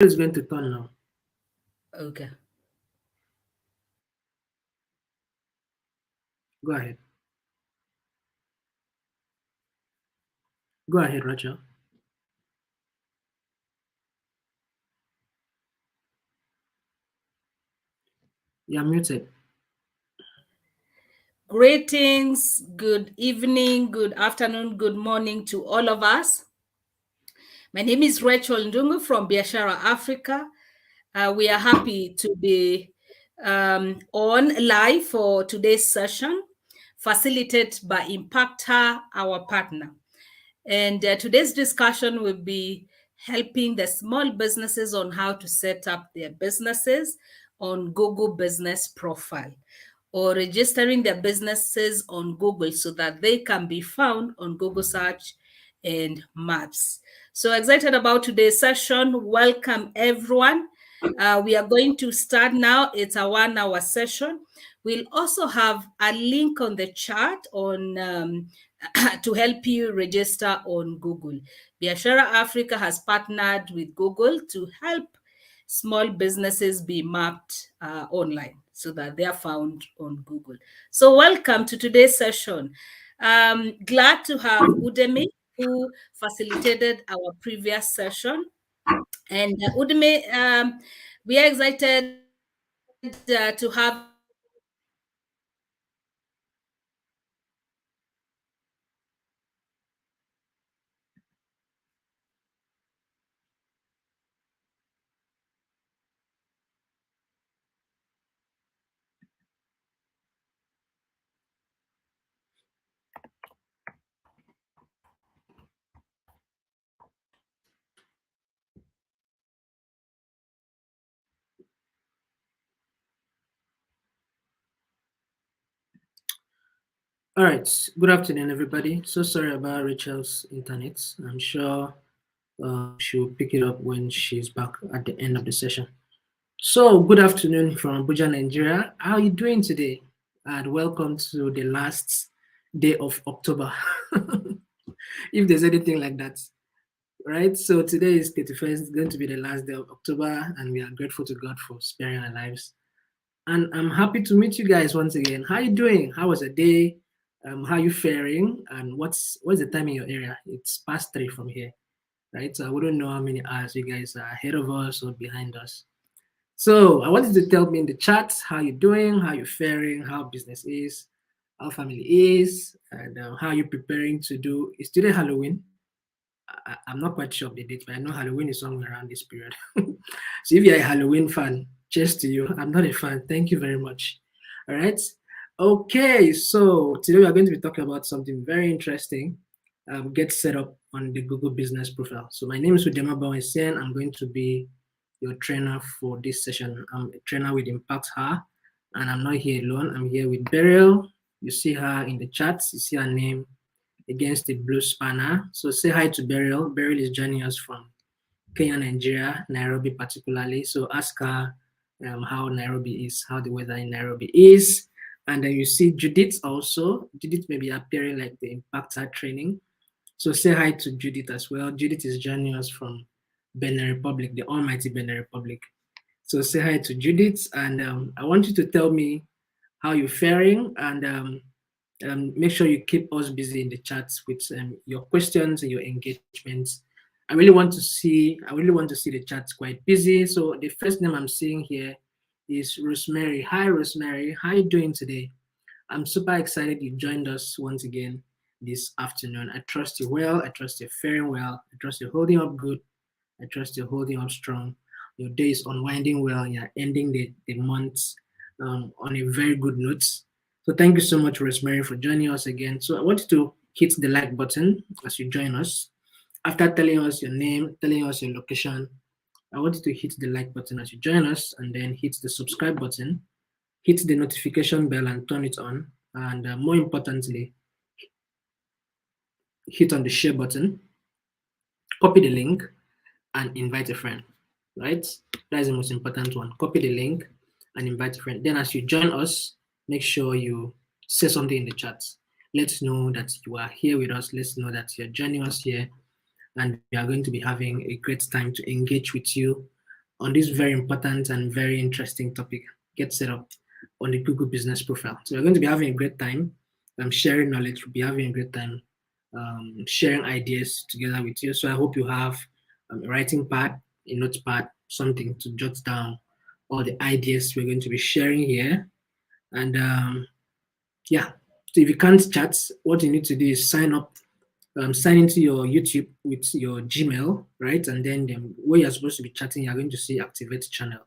Is going to turn now. Okay. Go ahead. Go ahead, Rachel. You're muted. Greetings, good evening, good afternoon, good morning to all of us. My name is Rachel Ndungu from Biashara, Africa. We are happy to be on live for today's session, facilitated by Impacta, our partner. And today's discussion will be helping the small businesses on how to set up their businesses on Google Business Profile or registering their businesses on Google so that they can be found on Google Search and Maps. So excited about today's session. Welcome, everyone. We are going to start now. It's a 1 hour session. We'll also have a link on the chat on to help you register on Google. Biashara Africa has partnered with Google to help small businesses be mapped online so that they are found on Google. So, welcome to today's session. Glad to have Udemy, who facilitated our previous session. And Udemy, we are excited to have you on board. Tell us a little bit about yourself and what you do in business. All right. Good afternoon, everybody. So sorry about Rachel's internet. I'm sure she'll pick it up when she's back at the end of the session. So, good afternoon from Abuja, Nigeria. How are you doing today? And welcome to the last day of October, if there's anything like that. Right. So today is 31st, going to be the last day of October, and we are grateful to God for sparing our lives. And I'm happy to meet you guys once again. How you doing? How was the day? How you faring? And what's the time in your area? It's past 3 from here, right? So I wouldn't know how many hours you guys are ahead of us or behind us. So I wanted to tell me in the chat how you doing, how you faring, how business is, how family is, and how you preparing to do. Is today Halloween? I'm not quite sure of the date, but I know Halloween is somewhere around this period. So if you're a Halloween fan, cheers to you. I'm not a fan. Thank you very much. All right. Okay. So today we are going to be talking about something very interesting. Get set up on the Google Business Profile. So my name is Udema Bawensen. I'm going to be your trainer for this session. I'm a trainer with Impact Her, and I'm not here alone. I'm here with Beryl. You see her in the chat. You see her name against the blue spanner. So say hi to Beryl. Beryl is joining us from Kenya, Nigeria, Nairobi particularly. So ask her how Nairobi is, how the weather in Nairobi is. And then you see Judith also. Judith may be appearing like the Impactor training. So say hi to Judith as well. Judith is joining us from Benin Republic, the almighty Benin Republic. So say hi to Judith, and I want you to tell me how you're faring, and make sure you keep us busy in the chats with your questions and your engagements. I really want to see the chats quite busy. So the first name I'm seeing here is Rosemary. Hi, Rosemary. How are you doing today? I'm super excited you joined us once again this afternoon. I trust you well. I trust you're faring well. I trust you're holding up good. I trust you're holding up strong. Your day is unwinding well. You're ending the month on a very good note. So thank you so much, Rosemary, for joining us again. So I want you to hit the like button as you join us. After telling us your name, telling us your location, I want you to hit the like button as you join us, and then hit the subscribe button, hit the notification bell and turn it on. And more importantly, hit on the share button, copy the link, and invite a friend, right? That is the most important one. Copy the link and invite a friend. Then as you join us, make sure you say something in the chat. Let's know that you are here with us. Let's know that you're joining us here, and we are going to be having a great time to engage with you. And we are going to be on this very important and very interesting topic, get set up on the Google Business Profile. So we're going to be having a great time sharing knowledge. We'll be having a great time sharing ideas together with you. So I hope you have a writing pad, a notepad, something to jot down all the ideas we're going to be sharing here. And yeah, so if you can't chat, what you need to do is sign into your YouTube with your Gmail, right? And then where you're supposed to be chatting, you're going to see activate channel.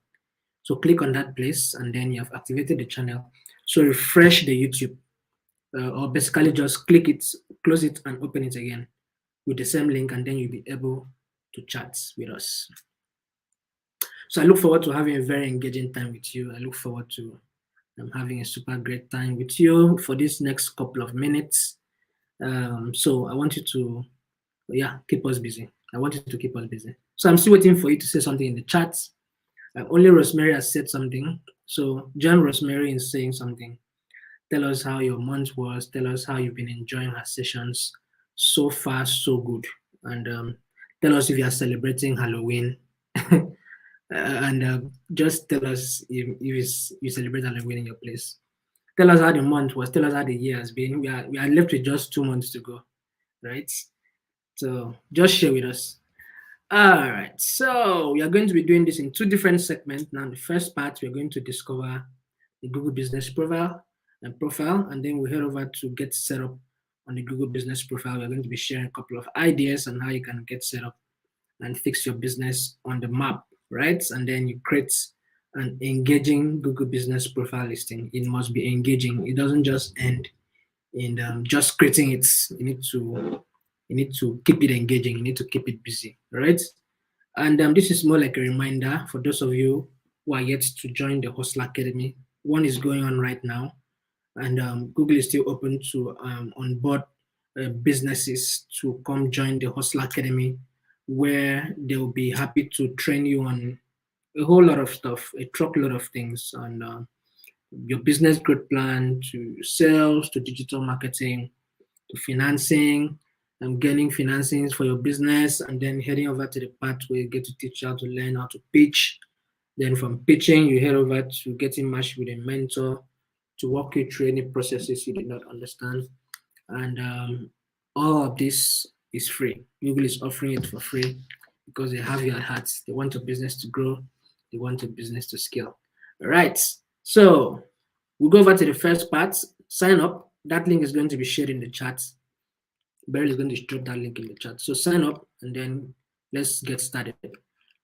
So click on that place, and then you have activated the channel. So refresh the YouTube, or basically just click it, close it, and open it again with the same link, and then you'll be able to chat with us. So I look forward to having a very engaging time with you. I look forward to having a super great time with you for this next couple of minutes. So I want you to, yeah, keep us busy. I want you to keep us busy. So I'm still waiting for you to say something in the chat. Only Rosemary has said something. So John Rosemary is saying something. Tell us how your month was. Tell us how you've been enjoying our sessions. So far, so good. And tell us if you are celebrating Halloween. And just tell us if you celebrate Halloween in your place. Tell us how the month was. Tell us how the year has been. We are left with just 2 months to go, right? So just share with us. All right, so we are going to be doing this in two different segments. Now, the first part, we're going to discover the Google Business Profile, and then we head over to get set up on the Google Business Profile. We're going to be sharing a couple of ideas on how you can get set up and fix your business on the map, right? And then you create an engaging Google Business Profile listing. It must be engaging. It doesn't just end in just creating it. You need to keep it engaging. You need to keep it busy, right? And this is more like a reminder for those of you who are yet to join the Hustler Academy. One is going on right now, and Google is still open to onboard businesses to come join the Hustler Academy, where they will be happy to train you on a whole lot of stuff, a truckload of things on your business growth plan, to sales, to digital marketing, to financing, and gaining financing for your business, and then heading over to the part where you get to teach how to learn how to pitch. Then from pitching, you head over to getting matched with a mentor to walk you through any processes you did not understand. And all of this is free. Google is offering it for free because they have your heart. They want your business to grow. They want your business to scale. All right. So we'll go over to the first part. Sign up. That link is going to be shared in the chat. Beryl is going to drop that link in the chat. So sign up and then let's get started.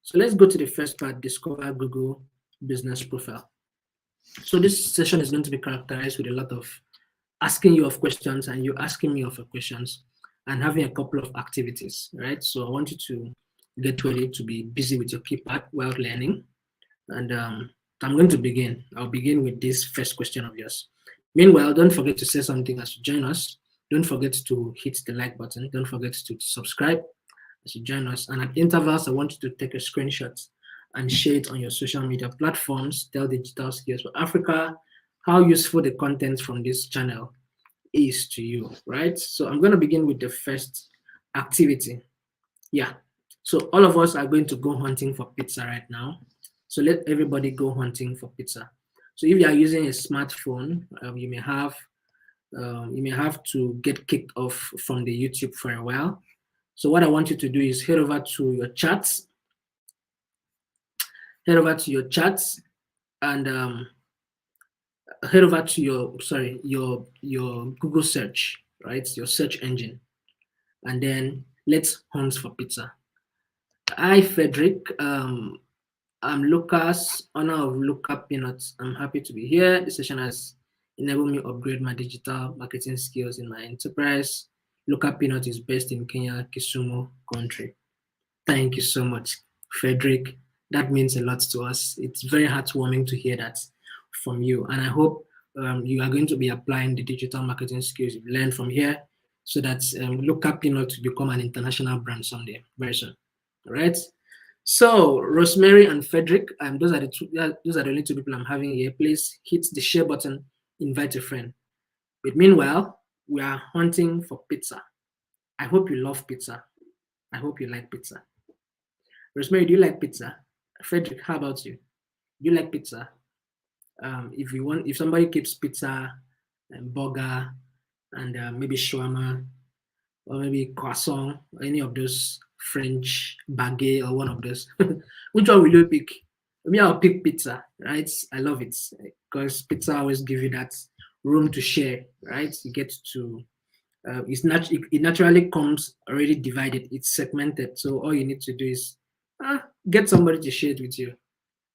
So let's go to the first part, discover Google Business Profile. So this session is going to be characterized with a lot of asking you of questions and you asking me of questions and having a couple of activities, right? So I want you to get ready to be busy with your keypad while learning. And I'm going to begin. I'll begin with this first question of yours. Meanwhile, don't forget to say something as you join us. Don't forget to hit the like button. Don't forget to subscribe as you join us. And at intervals, I want you to take a screenshot and share it on your social media platforms. Tell Digital Skills for Africa how useful the content from this channel is to you, right? So I'm going to begin with the first activity. Yeah. So all of us are going to go hunting for pizza right now. So let everybody go hunting for pizza. So if you are using a smartphone, you may have to get kicked off from the YouTube for a while. So what I want you to do is head over to your chats, and head over to your Google search, right? Your search engine, and then let's hunt for pizza. Hi, Frederick. I'm Lucas, owner of Look Up Peanuts. I'm happy to be here. This session has enabled me to upgrade my digital marketing skills in my enterprise. Look Up Peanut is based in Kenya, Kisumu country. Thank you so much, Frederick. That means a lot to us. It's very heartwarming to hear that from you. And I hope you are going to be applying the digital marketing skills you've learned from here so that Look Up Peanut to become an international brand someday, very soon. All right. So Rosemary and Frederick, those are the only two people I'm having here. Please hit the share button, invite a friend. But meanwhile, we are hunting for pizza. I hope you love pizza. I hope you like pizza. Rosemary, do you like pizza? Frederick, how about you? You like pizza? If somebody keeps pizza and burger and maybe shawarma or maybe croissant or any of those French baguette or one of those, which one will you pick? Me, I'll pick pizza, right? I love it because pizza always give you that room to share, right? You get to it naturally comes already divided. It's segmented, so all you need to do is get somebody to share it with you,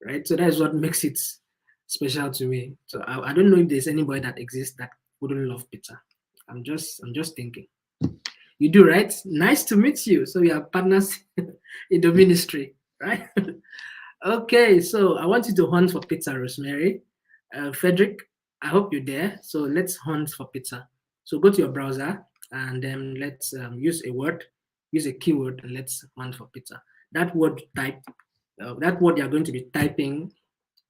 right? So that is what makes it special to me. So I don't know if there's anybody that exists that wouldn't love pizza. I'm just thinking. You do, right? Nice to meet you. So we are partners in the ministry, right? Okay, so I want you to hunt for pizza, Rosemary. Frederick, I hope you're there. So let's hunt for pizza. So go to your browser and then let's use a keyword, and let's hunt for pizza. That word you're going to be typing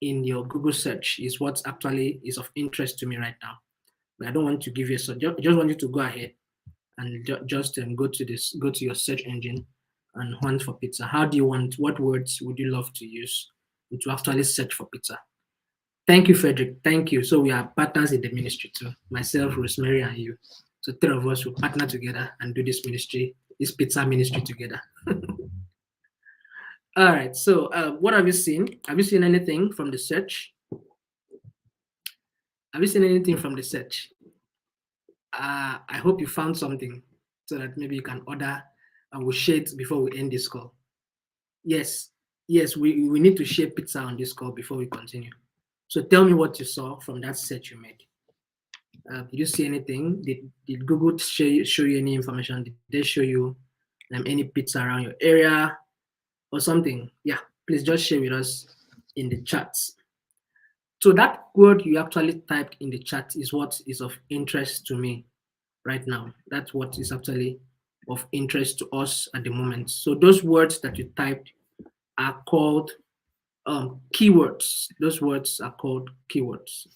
in your Google search is what actually is of interest to me right now. But I don't want to give you just want you to go ahead and just go to your search engine and hunt for pizza. What words would you love to use to actually search for pizza? Thank you, Frederick. Thank you. So we are partners in the ministry too. Myself, Rosemary, and you. So three of us will partner together and do this pizza ministry together. All right. So what have you seen? Have you seen anything from the search? Have you seen anything from the search? I hope you found something so that maybe you can order and we'll share it before we end this call. Yes, yes, we need to share pizza on this call before we continue. So tell me what you saw from that search you made. Did you see anything? Did Google show you any information? Did they show you any pizza around your area or something? Yeah, please just share with us in the chat. So that word you actually typed in the chat is what is of interest to me right now. That's what is actually of interest to us at the moment. So those words that you typed are called keywords. Those words are called keywords.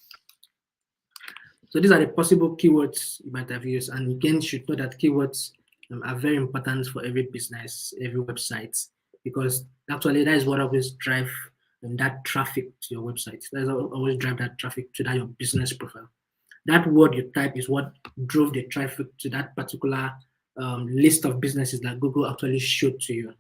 So these are the possible keywords you might have used. And again, you should know that keywords are very important for every business, every website, because actually that is what always drive that traffic to your website. That always drive that traffic to your business profile. That word you type is what drove the traffic to that particular list of businesses that Google actually showed to you.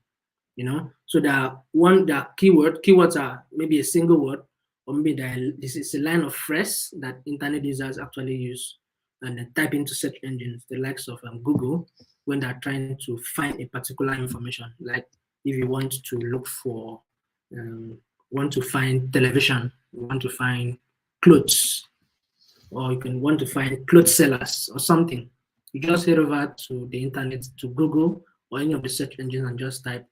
So the keywords are maybe a single word, or maybe this is a line of phrase that internet users actually use and then type into search engines, the likes of Google, when they're trying to find a particular information. Like if you want to look for, want to find television, you want to find clothes, or you can want to find clothes sellers or something. You just head over to the internet, to Google or any of the search engines, and just type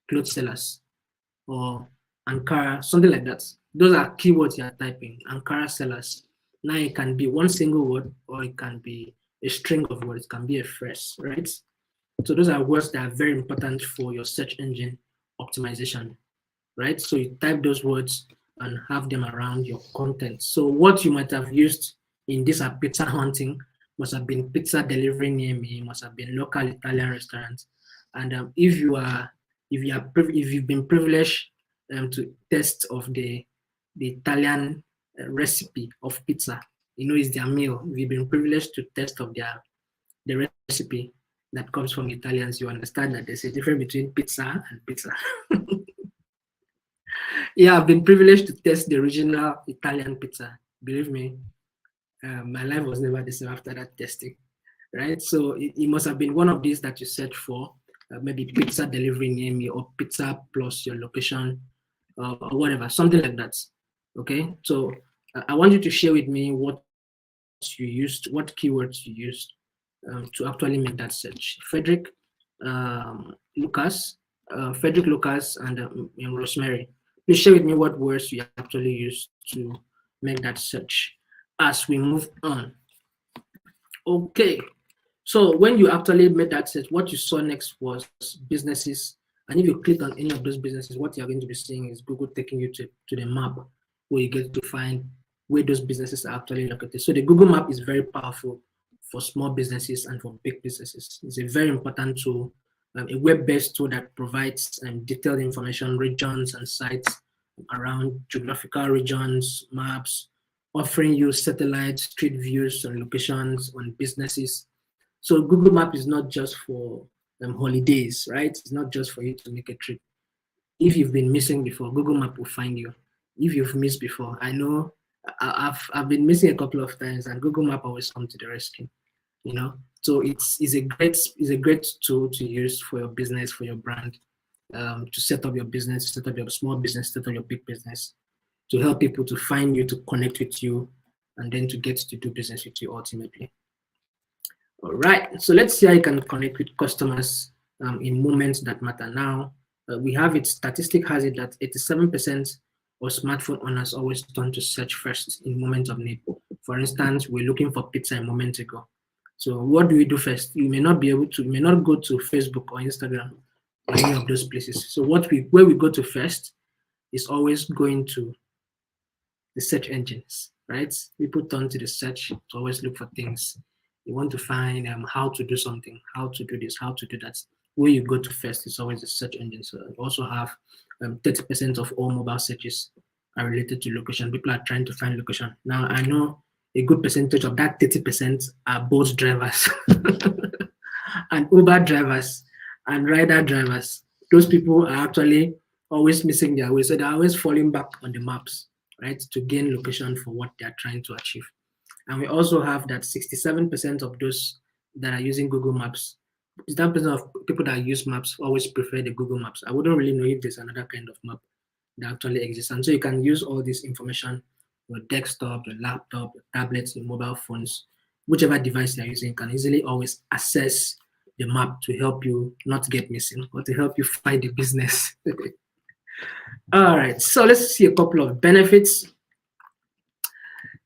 clothes sellers or Ankara, something like that. Those are keywords you are typing, Ankara sellers. Now it can be one single word or it can be a string of words, it can be a phrase, right? So those are words that are very important for your search engine optimization, right? So you type those words and have them around your content. So what you might have used in this pizza hunting must have been pizza delivery near me, must have been local Italian restaurants. And if you've been privileged to test of the Italian recipe of pizza, it's their meal. If you've been privileged to test of the recipe that comes from Italians, you understand that there's a difference between pizza and pizza. Yeah, I've been privileged to test the original Italian pizza. Believe me, my life was never the same after that testing, right? So it must have been one of these that you search for, maybe pizza delivery near me or pizza plus your location or whatever, something like that. Okay, so I want you to share with me what keywords you used to actually make that search. Frederick Lucas, and Rosemary. Please share with me what words you actually used to make that search as we move on. Okay, so when you actually made that search, what you saw next was businesses. And if you click on any of those businesses, what you're going to be seeing is Google taking you to the map where you get to find where those businesses are actually located. So the Google map is very powerful for small businesses and for big businesses. It's a very important tool a web-based tool that provides detailed information, regions and sites around geographical regions, maps, offering you satellite, street views and locations on businesses. So Google Map is not just for holidays, right? It's not just for you to make a trip. If you've been missing before, Google Map will find you. If you've missed before, I know I've been missing a couple of times, and Google Map always come to the rescue. So it's a great tool to use for your business, for your brand, to set up your business, set up your small business, set up your big business, to help people to find you, to connect with you, and then to get to do business with you ultimately. All right, so let's see how you can connect with customers in moments that matter. Now, we have it, statistic has it that 87% of smartphone owners always turn to search first in moments of need. For instance, we're looking for pizza a moment ago. So what do we do first? You may not go to Facebook or Instagram or any of those places. So where we go to first is always going to the search engines, right? People turn to the search to always look for things. You want to find how to do something, how to do this, how to do that. Where you go to first is always the search engine. So you also have 30% of all mobile searches are related to location. People are trying to find location. Now, I know a good percentage of that 30% are both drivers and Uber drivers and rider drivers. Those people are actually always missing their way. So they're always falling back on the maps, right, to gain location for what they're trying to achieve. And we also have that 67% of those that are using Google Maps, 67% of people that use maps always prefer the Google Maps. I wouldn't really know if there's another kind of map that actually exists. And so you can use all this information, your desktop, your laptop, your tablets, your mobile phones, whichever device you're using, can easily always access the map to help you not get missing or to help you find the business. All right, so let's see a couple of benefits.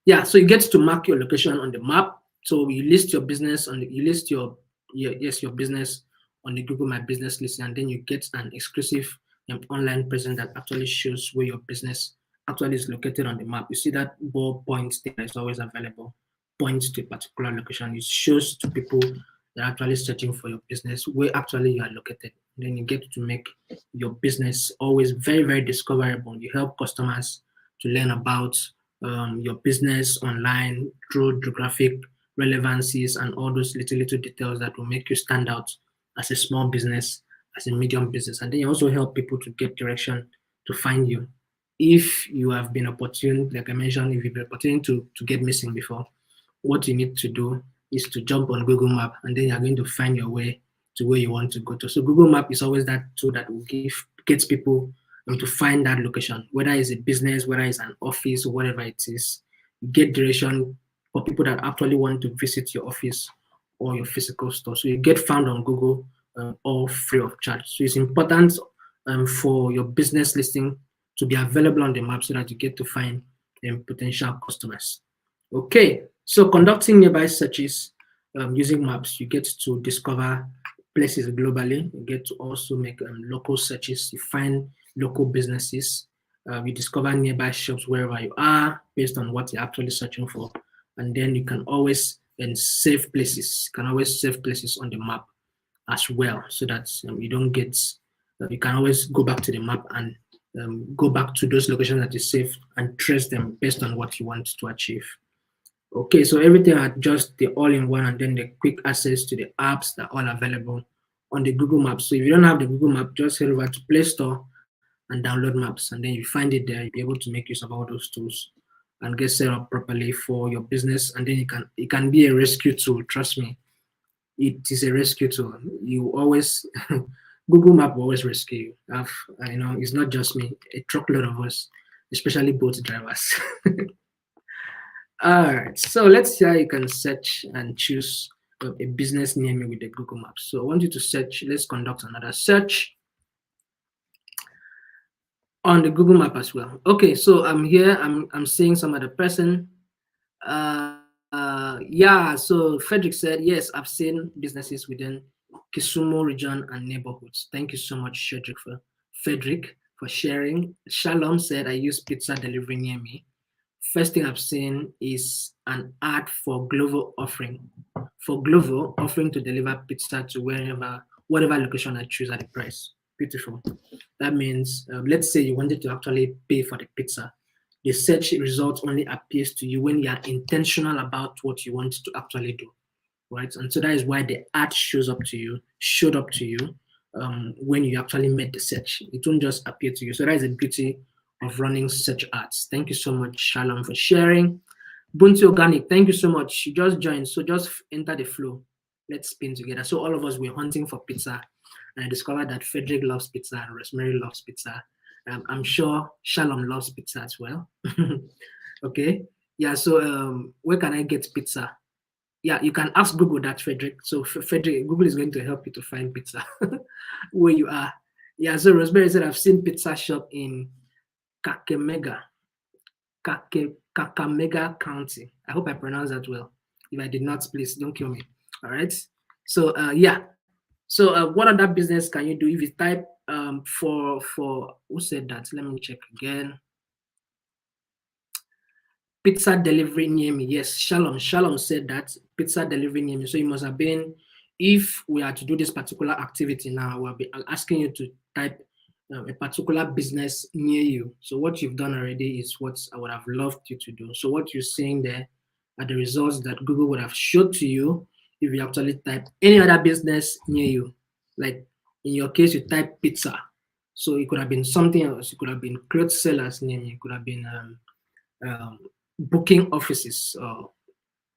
Yeah, so you get to mark your location on the map. So you list your business on the, you list your business on the Google My Business list, and then you get an exclusive online presence that actually shows where your business actually is located on the map. You see that ball point there is always available, points to a particular location. It shows to people that are actually searching for your business where actually you are located. Then you get to make your business always very, very discoverable. You help customers to learn about your business online through geographic relevancies and all those little details that will make you stand out as a small business, as a medium business. And then you also help people to get direction to find you. If you have been opportune, like I mentioned, if you've been opportune to get missing before, what you need to do is to jump on Google Map, and then you're going to find your way to where you want to go to. So Google Map is always that tool that will gets people to find that location, whether it's a business, whether it's an office, or whatever it is. You get direction for people that actually want to visit your office or your physical store. So you get found on Google all free of charge. So it's important for your business listing to be available on the map so that you get to find potential customers. Okay, so conducting nearby searches using maps, you get to discover places globally. You get to also make local searches. You find local businesses. You discover nearby shops wherever you are based on what you're actually searching for. And then you can always save places. You can always save places on the map as well, so that you don't get, you can always go back to the map and go back to those locations that you saved and trace them based on what you want to achieve. Okay, so everything are just the all-in-one, and then the quick access to the apps that are all available on the Google Maps. So if you don't have the Google Map, just head over to Play Store and download Maps, and then you find it there. You'll be able to make use of all those tools and get set up properly for your business. And then it can be a rescue tool. Trust me, it is a rescue tool. You always Google Map will always rescue you. It's not just me. A truckload of us, especially boat drivers. All right, so let's see how you can search and choose a business near me with the Google Maps. So I want you to search. Let's conduct another search on the Google Map as well. Okay, so I'm here. I'm seeing some other person. Yeah, so Frederick said, yes, I've seen businesses within Kisumu region and neighborhoods. Thank you so much, Frederick, for sharing. Shalom said, I use pizza delivery near me. First thing I've seen is an ad for Glovo offering to deliver pizza to whatever location I choose at the price. Beautiful. That means, let's say you wanted to actually pay for the pizza. The search result only appears to you when you are intentional about what you want to actually do, right? And so that is why the ad showed up to you when you actually made the search. It won't just appear to you. So that is the beauty of running search ads. Thank you so much, Shalom, for sharing. Bunty Organic, thank you so much. You just joined, so just enter the flow. Let's spin together. So all of us were hunting for pizza, and I discovered that Frederick loves pizza and Rosemary loves pizza. I'm sure Shalom loves pizza as well. Okay, yeah. So where can I get pizza? Yeah, you can ask Google that, Frederick. So Frederick, Google is going to help you to find pizza where you are. Yeah. So Rosemary said, I've seen pizza shop in Kakemega. Kakamega County. I hope I pronounced that well. If I did not, please don't kill me. All right. So yeah. So what other business can you do if you type for who said that? Let me check again. Pizza delivery near me. Yes, Shalom. Shalom said that pizza delivery near me. So it must have been, if we are to do this particular activity now, we'll be asking you to type a particular business near you. So what you've done already is what I would have loved you to do. So what you're seeing there are the results that Google would have showed to you if you actually type any other business near you. Like in your case, you type pizza. So it could have been something else. It could have been clothes sellers near me. It could have been um, booking offices or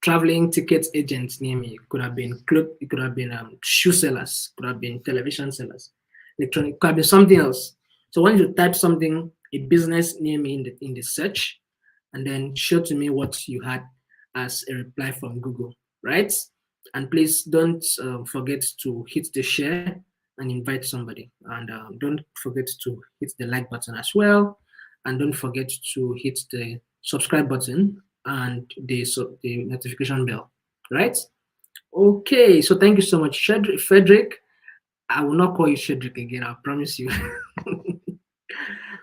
traveling ticket agents near me. It could have been it could have been shoe sellers, could have been television sellers, electronic, could have been something else. So once you type something, a business near me in the search, and then show to me what you had as a reply from Google, right? And please don't forget to hit the share and invite somebody. And don't forget to hit the like button as well. And don't forget to hit the subscribe button and the notification bell, right? Okay, so thank you so much, Frederick. I will not call you Frederick again, I promise you.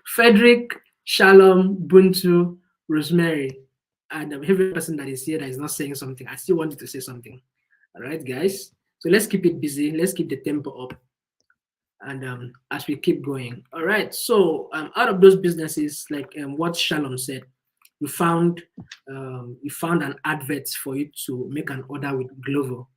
Frederick, Shalom, Buntu, Rosemary, and every person that is here that is not saying something, I still wanted to say something. All right, guys. So let's keep it busy. Let's keep the tempo up, and as we keep going. All right. So out of those businesses, like what Shalom said, you found an advert for you to make an order with Glovo.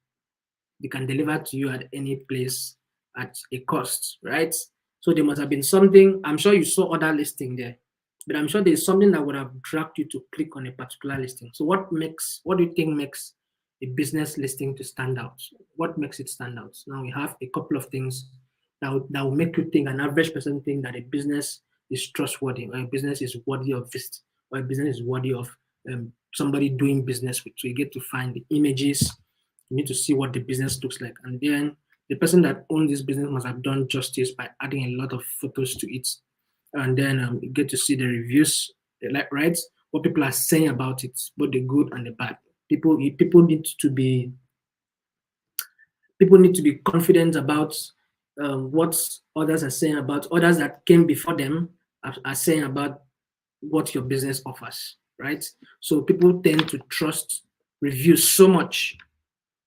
They can deliver to you at any place at a cost, right? So there must have been something. I'm sure you saw other listing there, but I'm sure there's something that would have dragged you to click on a particular listing. So what do you think makes a business listing to stand out? What makes it stand out? Now we have a couple of things that will make you think, an average person think that a business is trustworthy, or a business is worthy of visit, or a business is worthy of somebody doing business with. So you get to find the images, you need to see what the business looks like, and then the person that owns this business must have done justice by adding a lot of photos to it, and then you get to see the reviews, like, right, what people are saying about it, both the good and the bad. People need to be confident about what others are saying, about others that came before them are saying about what your business offers, right? So people tend to trust reviews so much.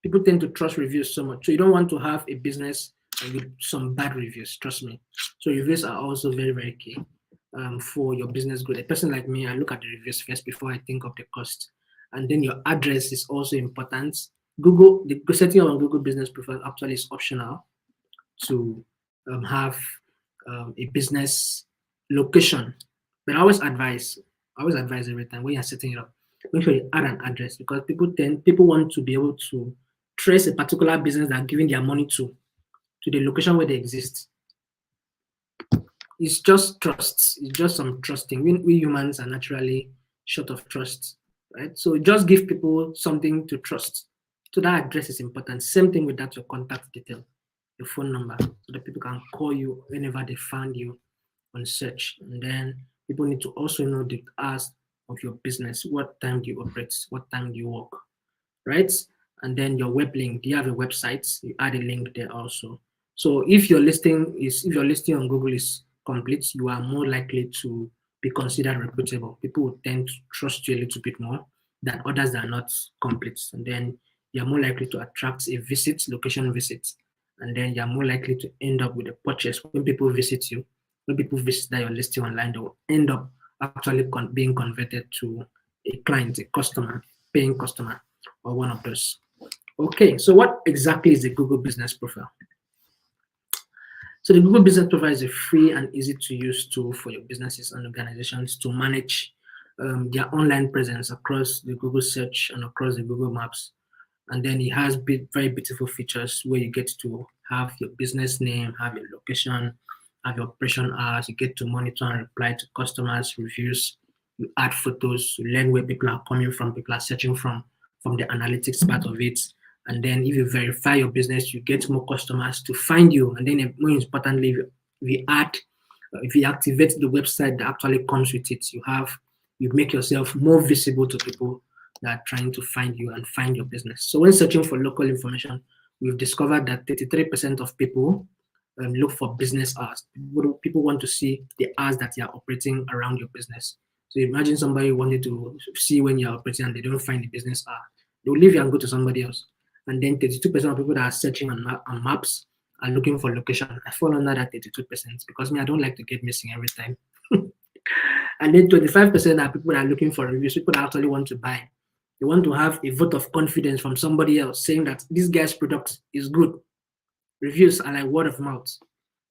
People tend to trust reviews so much. So you don't want to have a business with some bad reviews, trust me. So reviews are also very, very key for your business growth. A person like me, I look at the reviews first before I think of the cost. And then your address is also important. The setting up on Google Business Profile actually is optional to have a business location. But I always advise every time when you're setting it up, make sure you add an address, because people want to be able to trace a particular business they're giving their money to the location where they exist. It's just trust. It's just some trusting. We humans are naturally short of trust, right? So just give people something to trust. So that address is important. Same thing with that, your contact detail, your phone number, so that people can call you whenever they find you on search. And then people need to also know the hours of your business. What time do you operate? What time do you work? Right? And then your web link. Do you have a website? You add a link there also. So if your listing on Google is complete, you are more likely to be considered reputable. People will tend to trust you a little bit more than others that are not complete. And then you're more likely to attract a location visit. and then you're more likely to end up with a purchase when people visit you. When people visit that your listing online, they will end up actually being converted to a client, a customer, paying customer, or one of those. Okay, so what exactly is the Google Business Profile? So the Google Business Profile is a free and easy to use tool for your businesses and organizations to manage their online presence across the Google search and across the Google Maps. And then it has very beautiful features where you get to have your business name, have your location, have your operation hours. You get to monitor and reply to customers' reviews. You add photos, you learn where people are coming from, people are searching from the analytics part of it. And then if you verify your business, you get more customers to find you. And then more importantly, if you activate the website that actually comes with it, you make yourself more visible to people that are trying to find you and find your business. So when searching for local information, we've discovered that 33% of people look for business hours. People want to see the hours that you are operating around your business. So imagine somebody wanted to see when you're operating and they don't find the business hour. They'll leave you and go to somebody else. And then 32% of people that are searching on maps are looking for location. I fall under that 32% because I don't like to get missing every time. And then 25% are people that are looking for reviews, people that actually want to buy. They want to have a vote of confidence from somebody else saying that this guy's product is good. Reviews are like word of mouth,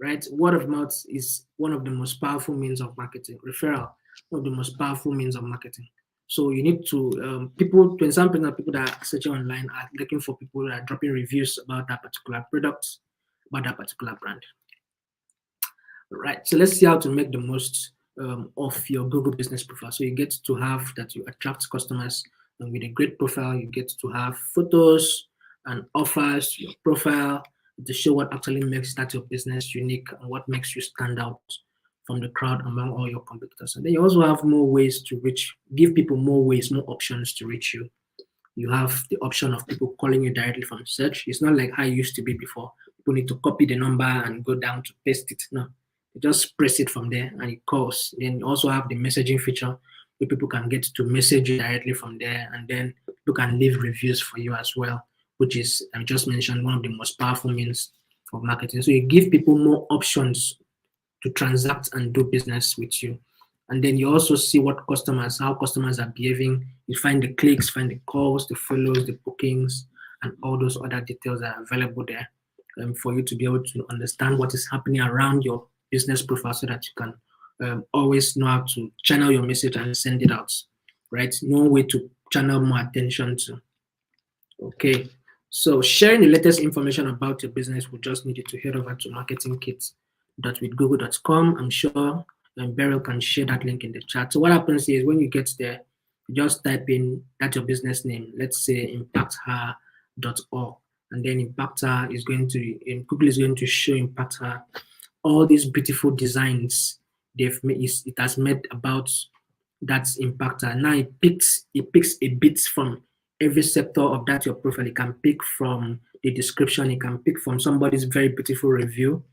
right? Word of mouth is one of the most powerful means of marketing. Referral, one of the most powerful means of marketing. So you need to people. 27% of people that are searching online are looking for people that are dropping reviews about that particular product, about that particular brand. Right. So let's see how to make the most of your Google Business Profile. So you get to have that you attract customers, and with a great profile, you get to have photos and offers, your profile to show what actually makes that your business unique and what makes you stand out from the crowd among all your competitors. And then you also have more ways to give people more ways, more options to reach you. You have the option of people calling you directly from search. It's not like how it used to be before. People need to copy the number and go down to paste it. No, you just press it from there and it calls. Then you also have the messaging feature where people can get to message you directly from there, and then people can leave reviews for you as well, which is, I just mentioned, one of the most powerful means of marketing. So you give people more options to transact and do business with you. And then you also see how customers are behaving. You find the clicks, find the calls, the follows, the bookings, and all those other details that are available there for you to be able to understand what is happening around your business profile so that you can always know how to channel your message and send it out, right? No way to channel more attention to. Okay, so sharing the latest information about your business, we just need you to head over to marketingkits.withgoogle.com. I'm sure Beryl can share that link in the chat. So what happens is when you get there, you just type in that's your business name. Let's say impacther.org, and then Impacther is going to Google is going to show Impacther all these beautiful designs it has made about that impactor. Now it picks a bit from every sector of that your profile. It can pick from the description, it can pick from somebody's very beautiful review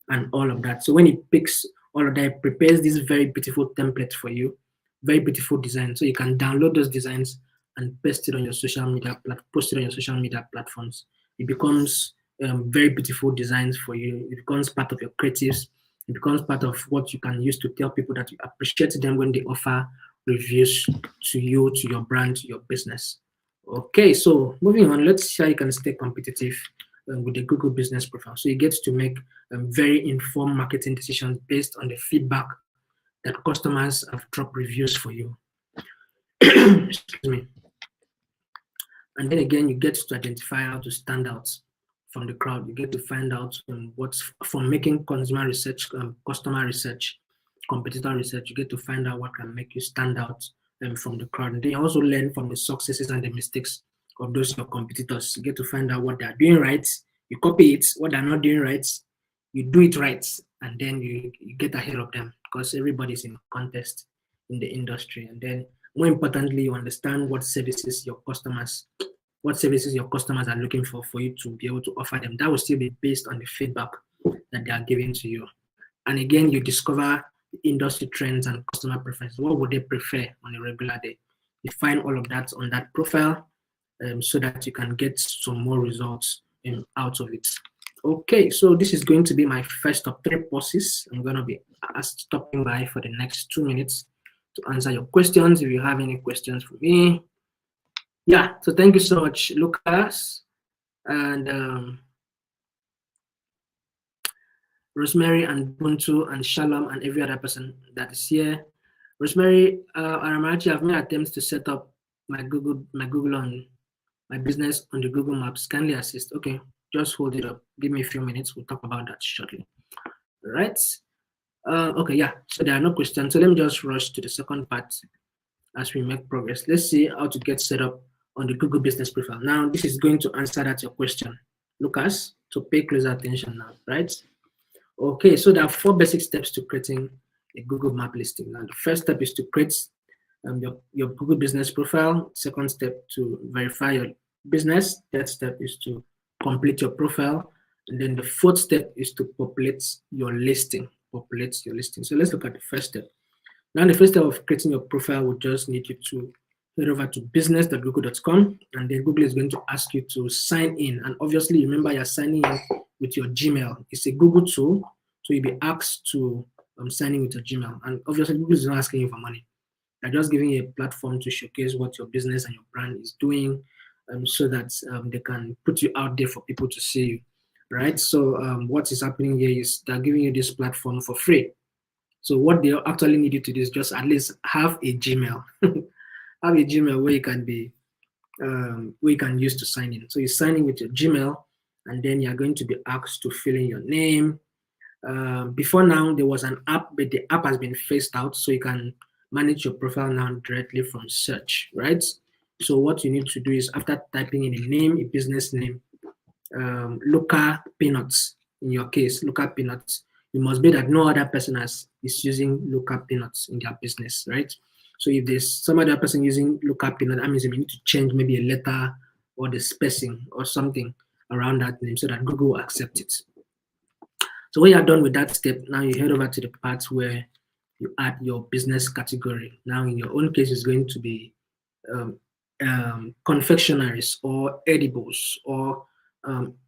and all of that. So when it picks all of that, it prepares this very beautiful template for you, very beautiful design. So you can download those designs and post it on your social media platforms. It becomes very beautiful designs for you. It becomes part of your creatives. It becomes part of what you can use to tell people that you appreciate them when they offer reviews to you, to your brand, to your business. Okay, so moving on, let's see how you can stay competitive with the Google Business Profile. So you get to make very informed marketing decisions based on the feedback that customers have dropped reviews for you. Excuse me. And then again, you get to identify how to stand out from the crowd. You get to find out what's from making consumer research, customer research, competitor research. You get to find out what can make you stand out from the crowd. And then you also learn from the successes and the mistakes of those your competitors. You get to find out what they're doing right. You copy it. What they're not doing right, you do it right, and then you get ahead of them because everybody's in contest in the industry. And then more importantly, you understand what services your customers are looking for you to be able to offer them. That will still be based on the feedback that they are giving to you. And again, you discover the industry trends and customer preferences. What would they prefer on a regular day? You find all of that on that profile so that you can get some more results out of it. Okay, so this is going to be my first of three pauses. I'm going to be stopping by for the next 2 minutes to answer your questions. If you have any questions for me, yeah. So thank you so much, Lucas, and Rosemary, and Buntu, and Shalom, and every other person that is here. Rosemary, Aramachi, I've made attempts to set up my Google on my business on the Google Maps. Kindly assist. Okay, just hold it up. Give me a few minutes. We'll talk about that shortly. All right. Okay, yeah. So there are no questions. So let me just rush to the second part as we make progress. Let's see how to get set up on the Google Business Profile. Now, this is going to answer that your question, Lucas. So pay closer attention now, right? Okay, so there are four basic steps to creating a Google Map listing. Now, the first step is to create your Google Business Profile. Second step, to verify your business. Third step is to complete your profile. And then the fourth step is to populate your listing. Populate your listing. So let's look at the first step. Now, the first step of creating your profile will just need you to head over to business.google.com, and then Google is going to ask you to sign in. And obviously, remember you're signing in with your Gmail. It's a Google tool, so you'll be asked to sign in with your Gmail. And obviously, Google is not asking you for money. They're just giving you a platform to showcase what your business and your brand is doing, so that they can put you out there for people to see you, right? So what is happening here is they're giving you this platform for free. So what they actually need you to do is just at least have a Gmail, have a Gmail where you can be, where you can use to sign in. So you sign in with your Gmail, and then you're going to be asked to fill in your name. Before now, there was an app, but the app has been phased out, so you can manage your profile now directly from search, right? So what you need to do is, after typing in a name, a business name, local peanuts, in your case, local peanuts, you must be that no other person is using local peanuts in their business, right? So if there's some other person using local peanut, that means you need to change maybe a letter or the spacing or something around that name so that Google will accept it. So when you're done with that step, now you head over to the part where you add your business category. Now in your own case, it's going to be um, confectionaries or edibles or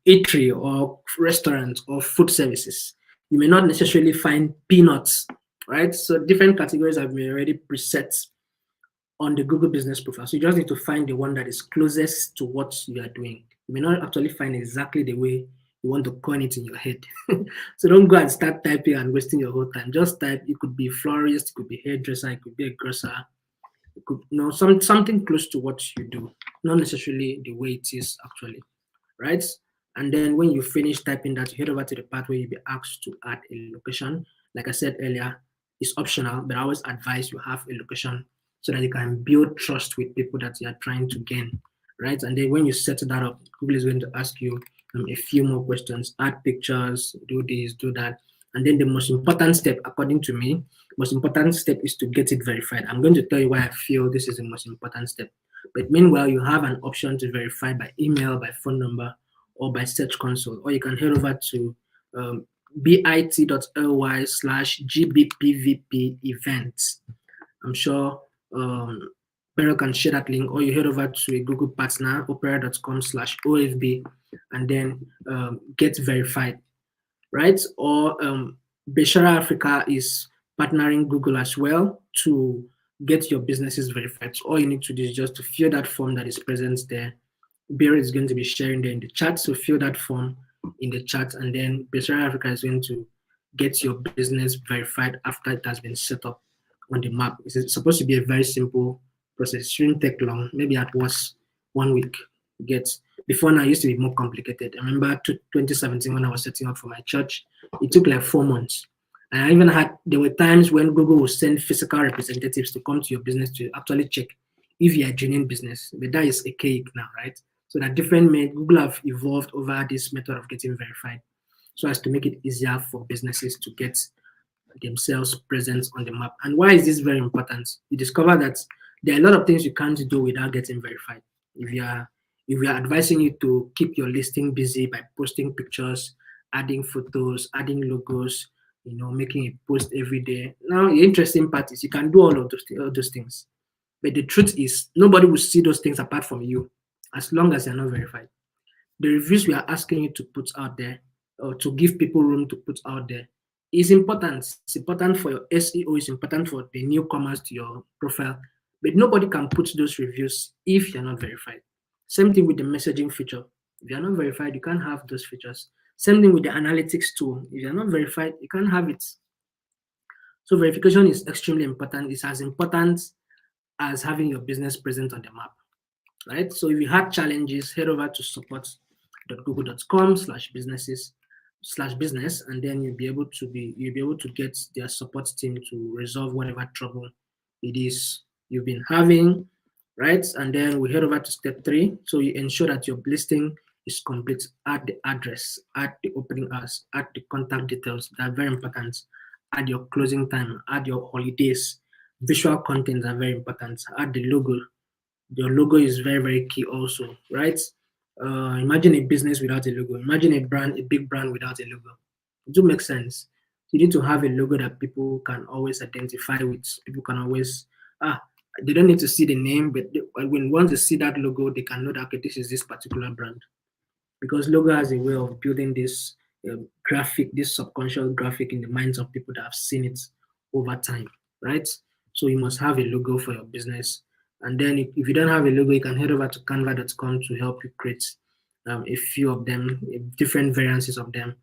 eatery or restaurants or food services. You may not necessarily find peanuts, right? So different categories have been already preset on the Google Business Profile. So you just need to find the one that is closest to what you are doing. You may not actually find exactly the way you want to coin it in your head. So don't go and start typing and wasting your whole time. Just type. It could be florist, it could be hairdresser, it could be a grocer, it could something close to what you do, not necessarily the way it is actually, right? And then when you finish typing that, you head over to the part where you'll be asked to add a location. Like I said earlier, it's optional, but I always advise you have a location so that you can build trust with people that you are trying to gain, right? And then when you set that up, Google is going to ask you a few more questions, add pictures, do this, do that. And then the most important step, according to me, most important step is to get it verified. I'm going to tell you why I feel this is the most important step. But meanwhile, you have an option to verify by email, by phone number, or by Search Console. Or you can head over to bit.ly/gbpvp events. I'm sure Beryl can share that link, or you head over to a Google partner, opera.com/OFB, and then get verified, right? Or Beshara Africa is partnering Google as well to get your businesses verified. So all you need to do is just to fill that form that is present there. Bear is going to be sharing there in the chat, so fill that form in the chat, and then Beshara Africa is going to get your business verified after it has been set up on the map. It's supposed to be a very simple process. It shouldn't take long. Maybe at was 1 week. Get before now, it used to be more complicated. I remember 2017 when I was setting up for my church, it took like 4 months. And I even there were times when Google would send physical representatives to come to your business to actually check if you are a genuine business. But that is a cake now, right? So that Google have evolved over this method of getting verified so as to make it easier for businesses to get themselves present on the map. And why is this very important? You discover that there are a lot of things you can't do without getting verified. If we are advising you to keep your listing busy by posting pictures, adding photos, adding logos, making a post every day. Now, the interesting part is you can do all those things. But the truth is, nobody will see those things apart from you as long as you're not verified. The reviews we are asking you to put out there, to give people room to put out there. It's important. It's important for your SEO. It's important for the newcomers to your profile. But nobody can put those reviews if you're not verified. Same thing with the messaging feature. If you're not verified, you can't have those features. Same thing with the analytics tool. If you're not verified, you can't have it. So verification is extremely important. It's as important as having your business present on the map, right? So if you had challenges, head over to support.google.com/businesses/business, and then you'll be able to get their support team to resolve whatever trouble it is you've been having, right? And then we head over to step 3. So you ensure that your listing is complete. Add the address, add the opening hours, add the contact details. That are very important. Add your closing time, add your holidays. Visual contents are very important. Add the logo. Your logo is very, very key also, right? Imagine a business without a logo. Imagine a big brand without a logo. It do make sense. You need to have a logo that people can always identify with. People can always, they don't need to see the name, but when once they see that logo, they can know that, okay, this is this particular brand. Because logo has a way of building this graphic, this subconscious graphic in the minds of people that have seen it over time, right? So you must have a logo for your business. And then if you don't have a logo, you can head over to canva.com to help you create a few of them, different variances of them.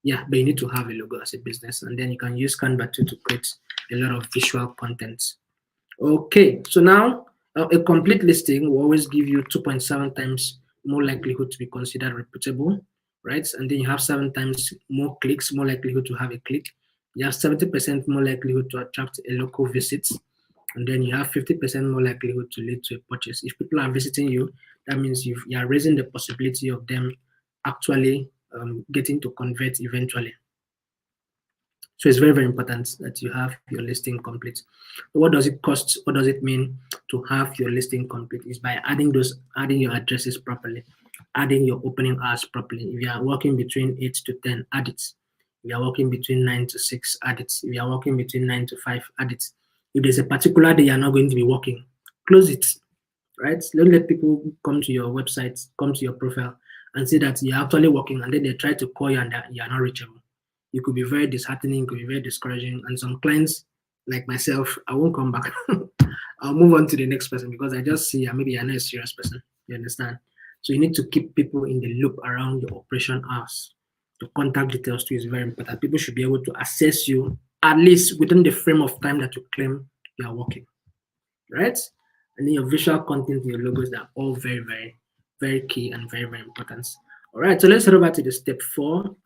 Yeah, but you need to have a logo as a business. And then you can use Canva to create a lot of visual content. Okay, so now a complete listing will always give you 2.7 times more likelihood to be considered reputable, right? And then you have 7 times more clicks, more likelihood to have a click. You have 70% more likelihood to attract a local visit. And then you have 50% more likelihood to lead to a purchase. If people are visiting you, that means you are raising the possibility of them actually getting to convert eventually. So it's very, very important that you have your listing complete. What does it cost? What does it mean to have your listing complete? Is by adding your addresses properly, adding your opening hours properly. If you are working between 8 to 10, add it. If you are working between 9 to 6, add it. If you are working between 9 to 5, add it. If there's a particular day you're not going to be working, close it, right? Don't let people come to your website, come to your profile, and see that you're actually working, and then they try to call you and that you're not reachable. It could be very disheartening, it could be very discouraging. And some clients, like myself, I won't come back. I'll move on to the next person because I just see maybe you're not a serious person. You understand? So you need to keep people in the loop around your operation hours. The contact details too is very important. People should be able to assess you at least within the frame of time that you claim you are working, right? And then your visual content, your logos, are all very, very, very key and very, very important. All right, so let's head over to the step 4,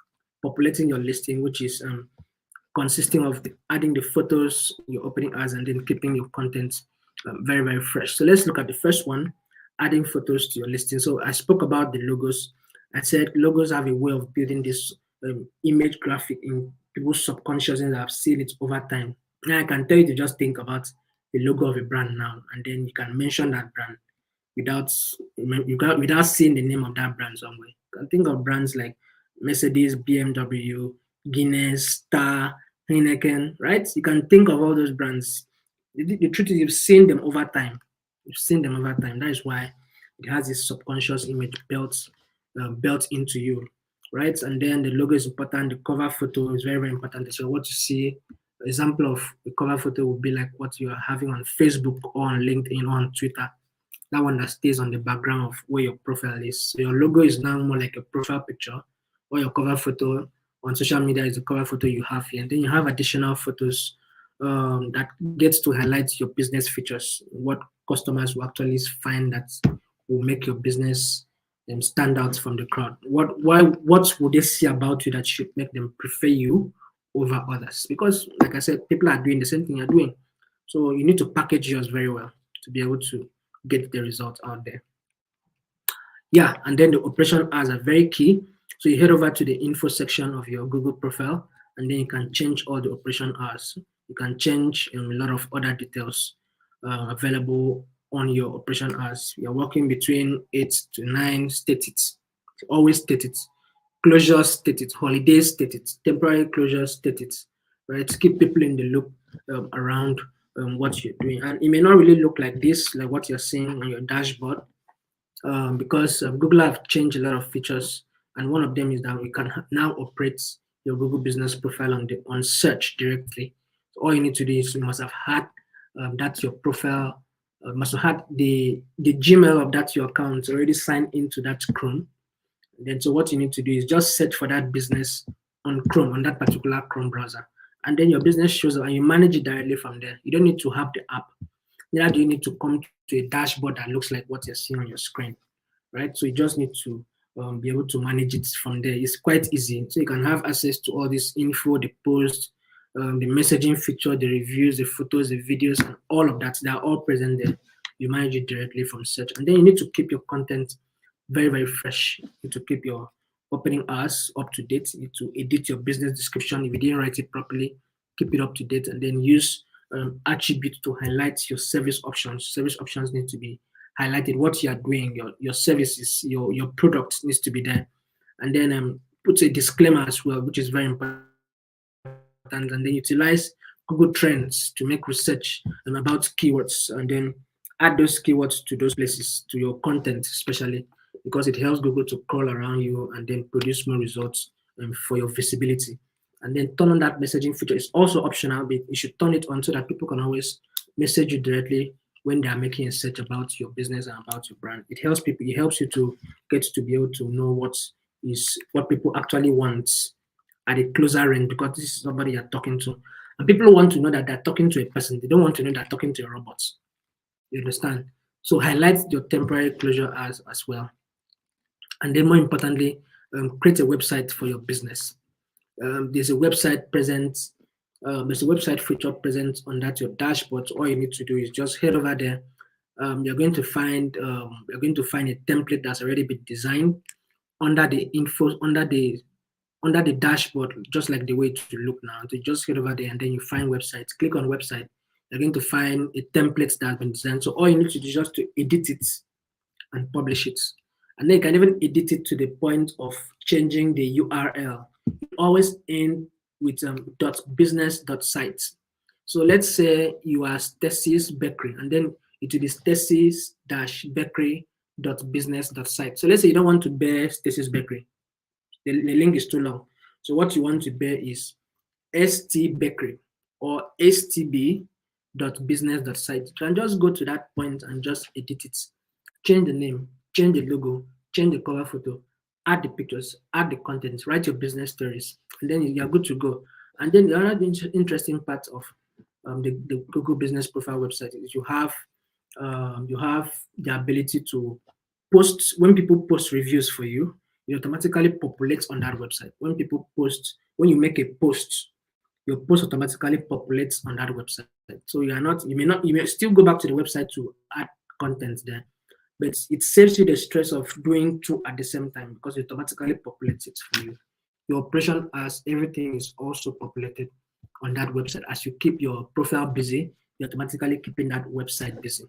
populating your listing, which is consisting of adding the photos, your opening ads, and then keeping your content very, very fresh. So let's look at the first one, adding photos to your listing. So I spoke about the logos. I said logos have a way of building this image graphic in people's subconscious, and I've seen it over time. Now I can tell you to just think about the logo of a brand now, and then you can mention that brand without seeing the name of that brand somewhere. You can think of brands like Mercedes, BMW, Guinness, Star, Heineken, right? You can think of all those brands. The truth is, you've seen them over time. You've seen them over time. That is why it has this subconscious image built into you, right? And then the logo is important. The cover photo is very, very important. So what you see, example of the cover photo would be like what you are having on Facebook or on LinkedIn or on Twitter, that one that stays on the background of where your profile is. So your logo is now more like a profile picture, or your cover photo on social media is the cover photo you have here. And then you have additional photos that gets to highlight your business features, what customers will actually find that will make your business stand out from the crowd. What would they see about you that should make them prefer you over others? Because, like I said, people are doing the same thing you're doing. So you need to package yours very well to be able to get the results out there. Yeah, and then the operation hours are very key. So you head over to the info section of your Google profile, and then you can change all the operation hours. You can change a lot of other details available on your operation hours. You're working between 8 to 9, state it. Always state it. Closure, state it. Holidays, state it. Temporary closure, state it. Right? Keep people in the loop around what you're doing. And it may not really look like this, like what you're seeing on your dashboard, because Google have changed a lot of features And one of them is that we can now operate your Google Business Profile on search directly. So all you need to do is you must have had that your profile must have had the Gmail of that your account already signed into that Chrome. Then so what you need to do is just search for that business on Chrome, on that particular Chrome browser. And then your business shows up and you manage it directly from there. You don't need to have the app. Neither do you need to come to a dashboard that looks like what you're seeing on your screen, right? So you just need to be able to manage it from there. It's quite easy. So you can have access to all this info, the post, the messaging feature, the reviews, the photos, the videos, and all of that. They're all present there. You manage it directly from search. And then you need to keep your content very, very fresh. You need to keep your opening hours up to date. You need to edit your business description if you didn't write it properly, keep it up to date, and then use attributes to highlight your service options. Service options need to be highlighted. What you are doing, your services, your product needs to be there, and then put a disclaimer as well, which is very important. And then utilize Google Trends to make research about keywords, and then add those keywords to those places to your content, especially because it helps Google to crawl around you and then produce more results for your visibility. And then turn on that messaging feature. It's also optional, but you should turn it on so that people can always message you directly when they are making a search about your business and about your brand. It helps people. It helps you to get to be able to know what people actually want at a closer range, because this is somebody you're talking to. And people want to know that they're talking to a person. They don't want to know they're talking to a robot. You understand? So highlight your temporary closure as well. And then more importantly, create a website for your business. There's a website present. There's a website feature present on that your dashboard. So all you need to do is just head over there. You're going to find a template that's already been designed under the info under the dashboard, just like the way to look now. So you just head over there and then you find websites. Click on website. You're going to find a template that's been designed. So all you need to do is just to edit it and publish it. And then you can even edit it to the point of changing the URL. You always end with .business.site. So let's say you are Stacy's Bakery, and then it will be Stacy's-bakery.business.site. So let's say you don't want to bear Stacy's Bakery. The link is too long. So what you want to bear is ST Bakery or stb.business.site. You can just go to that point and just edit it. Change the name, change the logo, change the cover photo, add the pictures, add the content, write your business stories, and then you're good to go. And then the other interesting part of the Google Business Profile website is you have the ability to post. When people post reviews for you, it automatically populates on that website. When you make a post, your post automatically populates on that website. So you may still go back to the website to add content there, but it saves you the stress of doing two at the same time because it automatically populates it for you. Your operation as everything is also populated on that website. As you keep your profile busy, you're automatically keeping that website busy,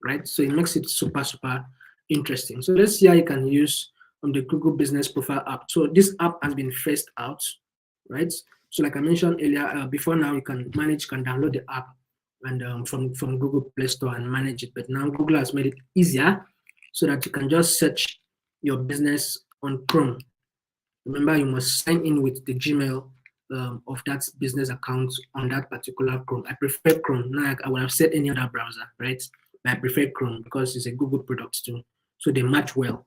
right? So it makes it super, super interesting. So let's see how you can use the Google Business Profile app. So this app has been phased out, right? So like I mentioned earlier, before now you can download the app and from Google Play Store and manage it. But now Google has made it easier so that you can just search your business on Chrome. Remember, you must sign in with the Gmail of that business account on that particular Chrome. I prefer Chrome. Now I would have said any other browser, right? But I prefer Chrome because it's a Google product too. So they match well.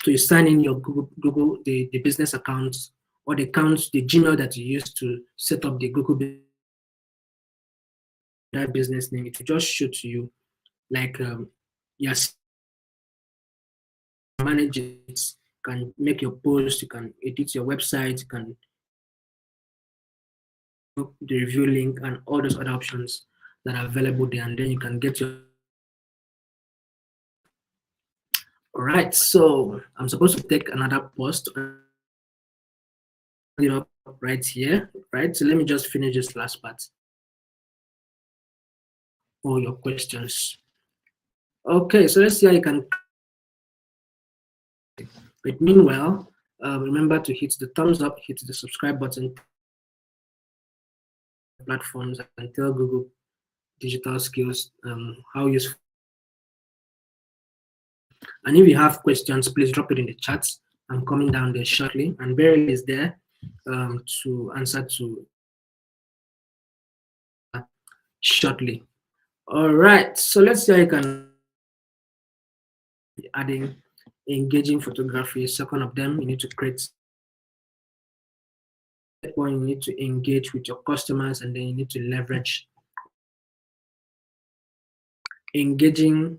So you sign in your Google the business accounts or the accounts, the Gmail that you use to set up the Google that business name. It will just show to you like you're manage it, you can make your post, you can edit your website, you can the review link and all those other options that are available there, and then you can get your. All right, so I'm supposed to take another post it up right here, right? So let me just finish this last part. All your questions. Okay, so let's see how you can. But meanwhile, remember to hit the thumbs up, hit the subscribe button, platforms, and tell Google Digital Skills how useful. And if you have questions, please drop it in the chat I'm coming down there shortly, and Beryl is there to answer to shortly. All right, so let's see how you can adding engaging photography. Second of them, you need to create. Third one, you need to engage with your customers, and then you need to leverage engaging,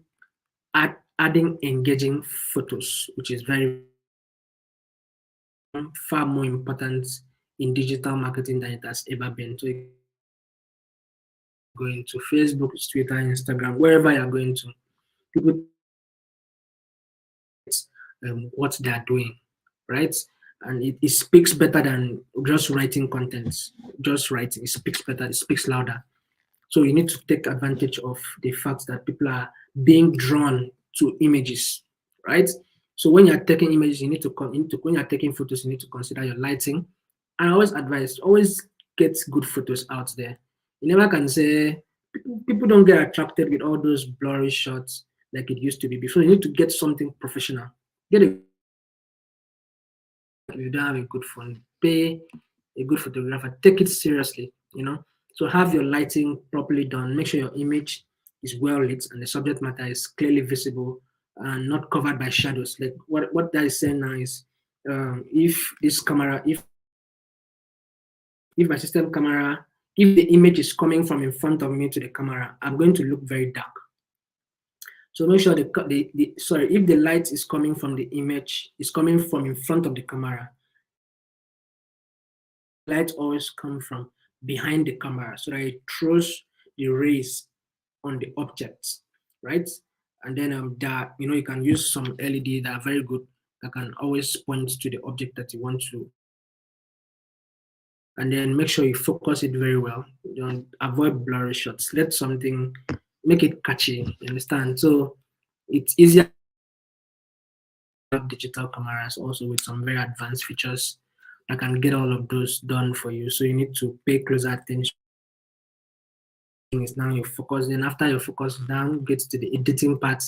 adding engaging photos, which is very far more important in digital marketing than it has ever been. So going to Facebook, Twitter, Instagram, wherever you're going to, people what they are doing, right? And it speaks better than just writing content. Just writing, it speaks better, it speaks louder. So you need to take advantage of the fact that people are being drawn to images, right? So when you're taking images, you need to when you're taking photos, you need to consider your lighting. And I always advise, always get good photos out there. You never can say people don't get attracted with all those blurry shots like it used to be before. You need to get something professional. Get a If you don't have a good phone, pay a good photographer. Take it seriously, you know. So have your lighting properly done. Make sure your image is well lit and the subject matter is clearly visible and not covered by shadows. Like what that is saying now is, if this camera, if my system camera, if the image is coming from in front of me to the camera, I'm going to look very dark. So make sure if the light is coming from the image, is coming from in front of the camera, light always come from behind the camera so that it throws the rays on the object, right? And then that you can use some LED that are very good that can always point to the object that you want to. And then make sure you focus it very well. Don't avoid blurry shots. Let something make it catchy. You understand? So it's easier digital cameras also with some very advanced features that can get all of those done for you. So you need to pay closer attention. Is now your focus. Then after your focus down, get to the editing part.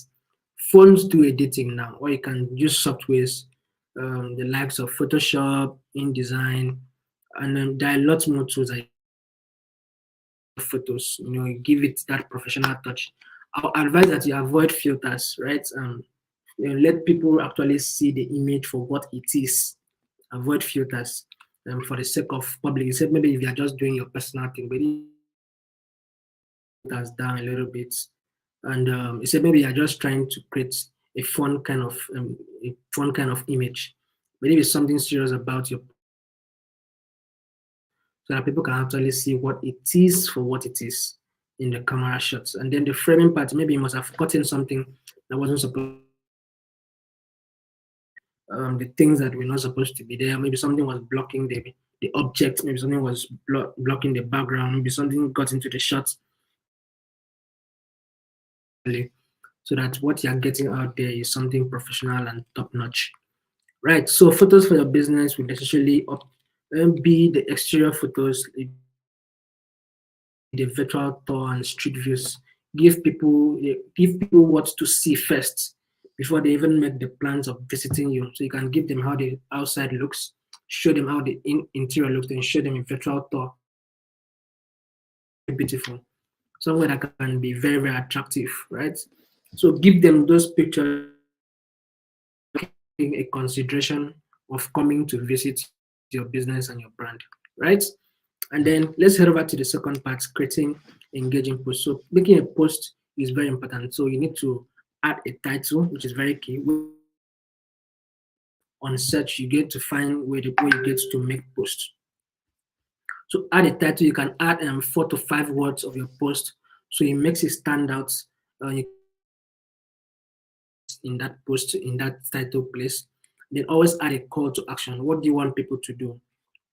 Phones do editing now, or you can use softwares, the likes of Photoshop, InDesign, and then there are lots more tools that photos. You give it that professional touch. I'll advise that you avoid filters, right? Let people actually see the image for what it is. Avoid filters for the sake of public. Except maybe if you are just doing your personal thing, but filters down a little bit. And except maybe you're just trying to create a fun kind of image. But if it's something serious about your so that people can actually see what it is for what it is in the camera shots. And then the framing part, maybe you must have gotten something that wasn't supposed the things that were not supposed to be there. Maybe something was blocking the object, maybe something was blocking the background, maybe something got into the shot. So that what you're getting out there is something professional and top notch. Right. So photos for your business will necessarily be the exterior photos, the virtual tour and street views. Give people what to see first before they even make the plans of visiting you. So you can give them how the outside looks, show them how the interior looks, and show them a virtual tour. Beautiful, somewhere that can be very very attractive, right? So give them those pictures a consideration of coming to visit your business and your brand, right? And then let's head over to the second part, creating engaging posts. So making a post is very important. So you need to add a title, which is very key. On search, you get to find where you get to make posts. So add a title. You can add 4 to 5 words of your post, so it makes it stand out. In that post, in that title place. Then always add a call to action. What do you want people to do?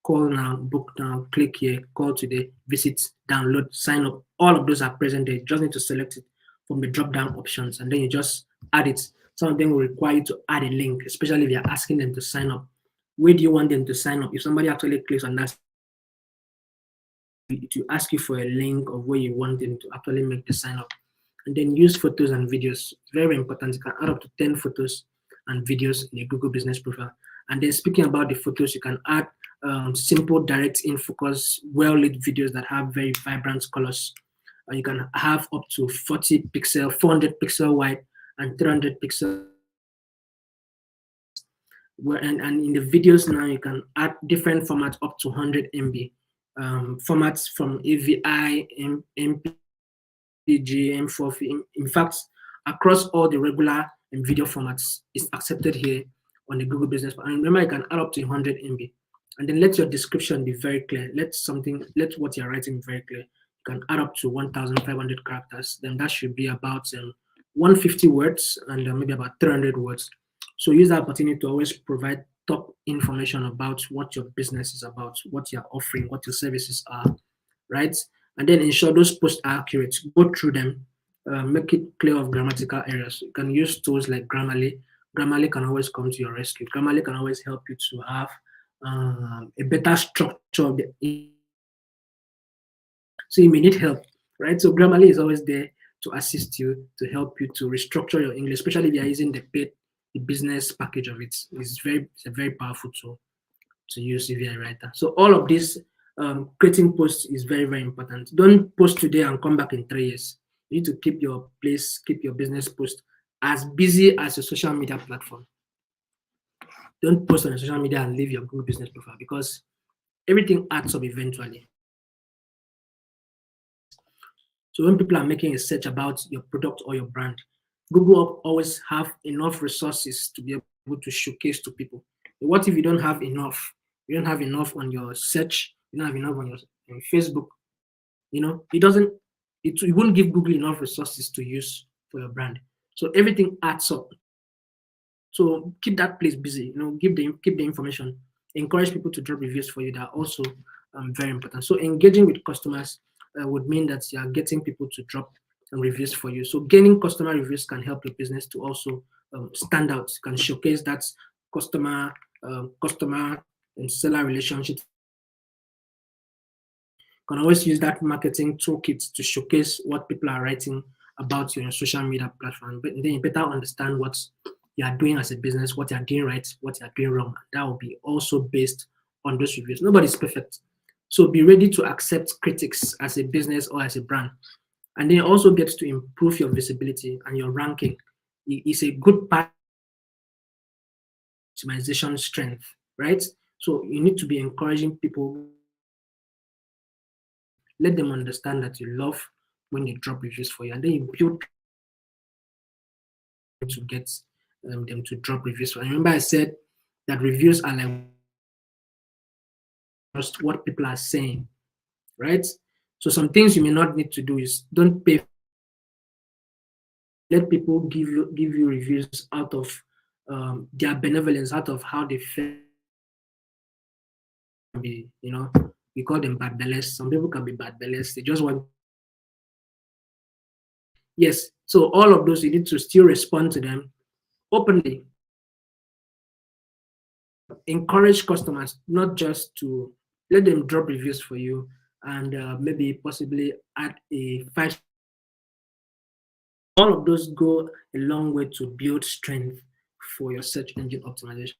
Call now, book now, click here, call today, visit, download, sign up. All of those are present there. You just need to select it from the drop down options and then you just add it. Some of them will require you to add a link, especially if you're asking them to sign up. Where do you want them to sign up? If somebody actually clicks on that, it will ask you for a link of where you want them to actually make the sign up. And then use photos and videos. Very important. You can add up to 10 photos and videos in a Google Business Profile. And then speaking about the photos, you can add simple, direct in focus, well-lit videos that have very vibrant colors. You can have up to 40 pixel, 400 pixel wide, and 300 pixel. And in the videos now, you can add different formats up to 100 MB. Formats from AVI, MPG, M4. In fact, across all the regular video formats is accepted here on the Google Business. And remember, you can add up to 100 MB. And then let your description be very clear. Let what you're writing be very clear. You can add up to 1,500 characters. Then that should be about 150 words and maybe about 300 words. So use that opportunity to always provide top information about what your business is about, what you're offering, what your services are, right? And then ensure those posts are accurate. Go through them, make it clear of grammatical errors. You can use tools like Grammarly. Grammarly can always come to your rescue. Grammarly can always help you to have a better structure of the. So you may need help, right? So Grammarly is always there to assist you, to help you to restructure your English, especially if you are using the business package of it. It's a very powerful tool to use if you're a writer. So all of this creating posts is very, very important. Don't post today and come back in 3 years. You need to keep your business post as busy as a social media platform. Don't post on social media and leave your Google business profile because everything adds up eventually. So when people are making a search about your product or your brand, Google always have enough resources to be able to showcase to people. But what if you don't have enough? You don't have enough on your search. You don't have enough on your Facebook. It won't give Google enough resources to use for your brand. So everything adds up. So keep that place busy. Keep the information. Encourage people to drop reviews for you. That are also very important. So engaging with customers would mean that you are getting people to drop reviews for you. So gaining customer reviews can help your business to also stand out. Can showcase that customer and seller relationship. You can always use that marketing toolkit to showcase what people are writing about your social media platform. But then you better understand what you are doing as a business, what you are doing right, what you are doing wrong. That will be also based on those reviews. Nobody's perfect. So be ready to accept critics as a business or as a brand. And then it also gets to improve your visibility and your ranking. It's a good part of optimization strength, right? So you need to be encouraging people. Let them understand that you love when they drop reviews for you, and then you build to get them to drop reviews. I remember I said that reviews are like just what people are saying, right? So some things you may not need to do is don't pay. Let people give you reviews out of their benevolence, out of how they feel. We call them bad bellers. Some people can be bad bellers. They just want. Yes. So all of those, you need to still respond to them openly. Encourage customers, not just to let them drop reviews for you and maybe possibly add a 5. All of those go a long way to build strength for your search engine optimization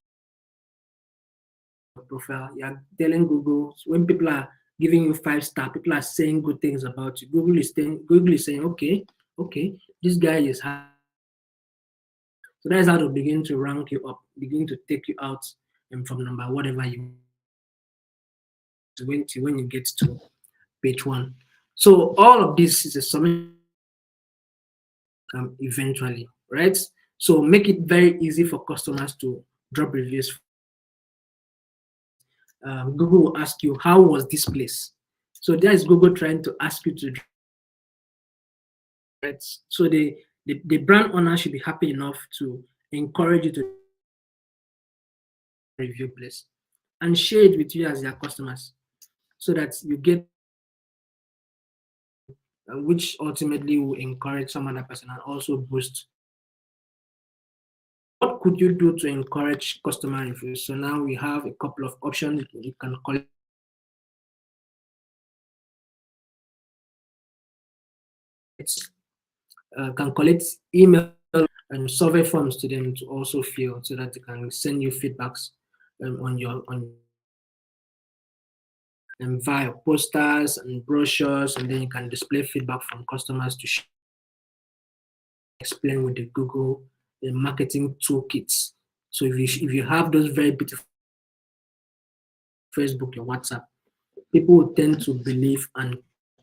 profile. You're telling Google when people are giving you 5-star, people are saying good things about you. Google is saying, okay, this guy is high. So that's how to begin to rank you up, begin to take you out from number whatever you when you get to page 1. So all of this is a summation eventually, right? So make it very easy for customers to drop reviews. Google will ask you, how was this place? So there is Google trying to ask you to, right? So the brand owner should be happy enough to encourage you to review place and share it with you as their customers so that you get which ultimately will encourage some other person and also boost. What could you do to encourage customer reviews? So now we have a couple of options. You can collect email and survey forms to them to also fill so that they can send you feedbacks on and via posters and brochures, and then you can display feedback from customers to explain with the Google the marketing toolkits. So if you have those very beautiful Facebook or WhatsApp, people will tend to believe and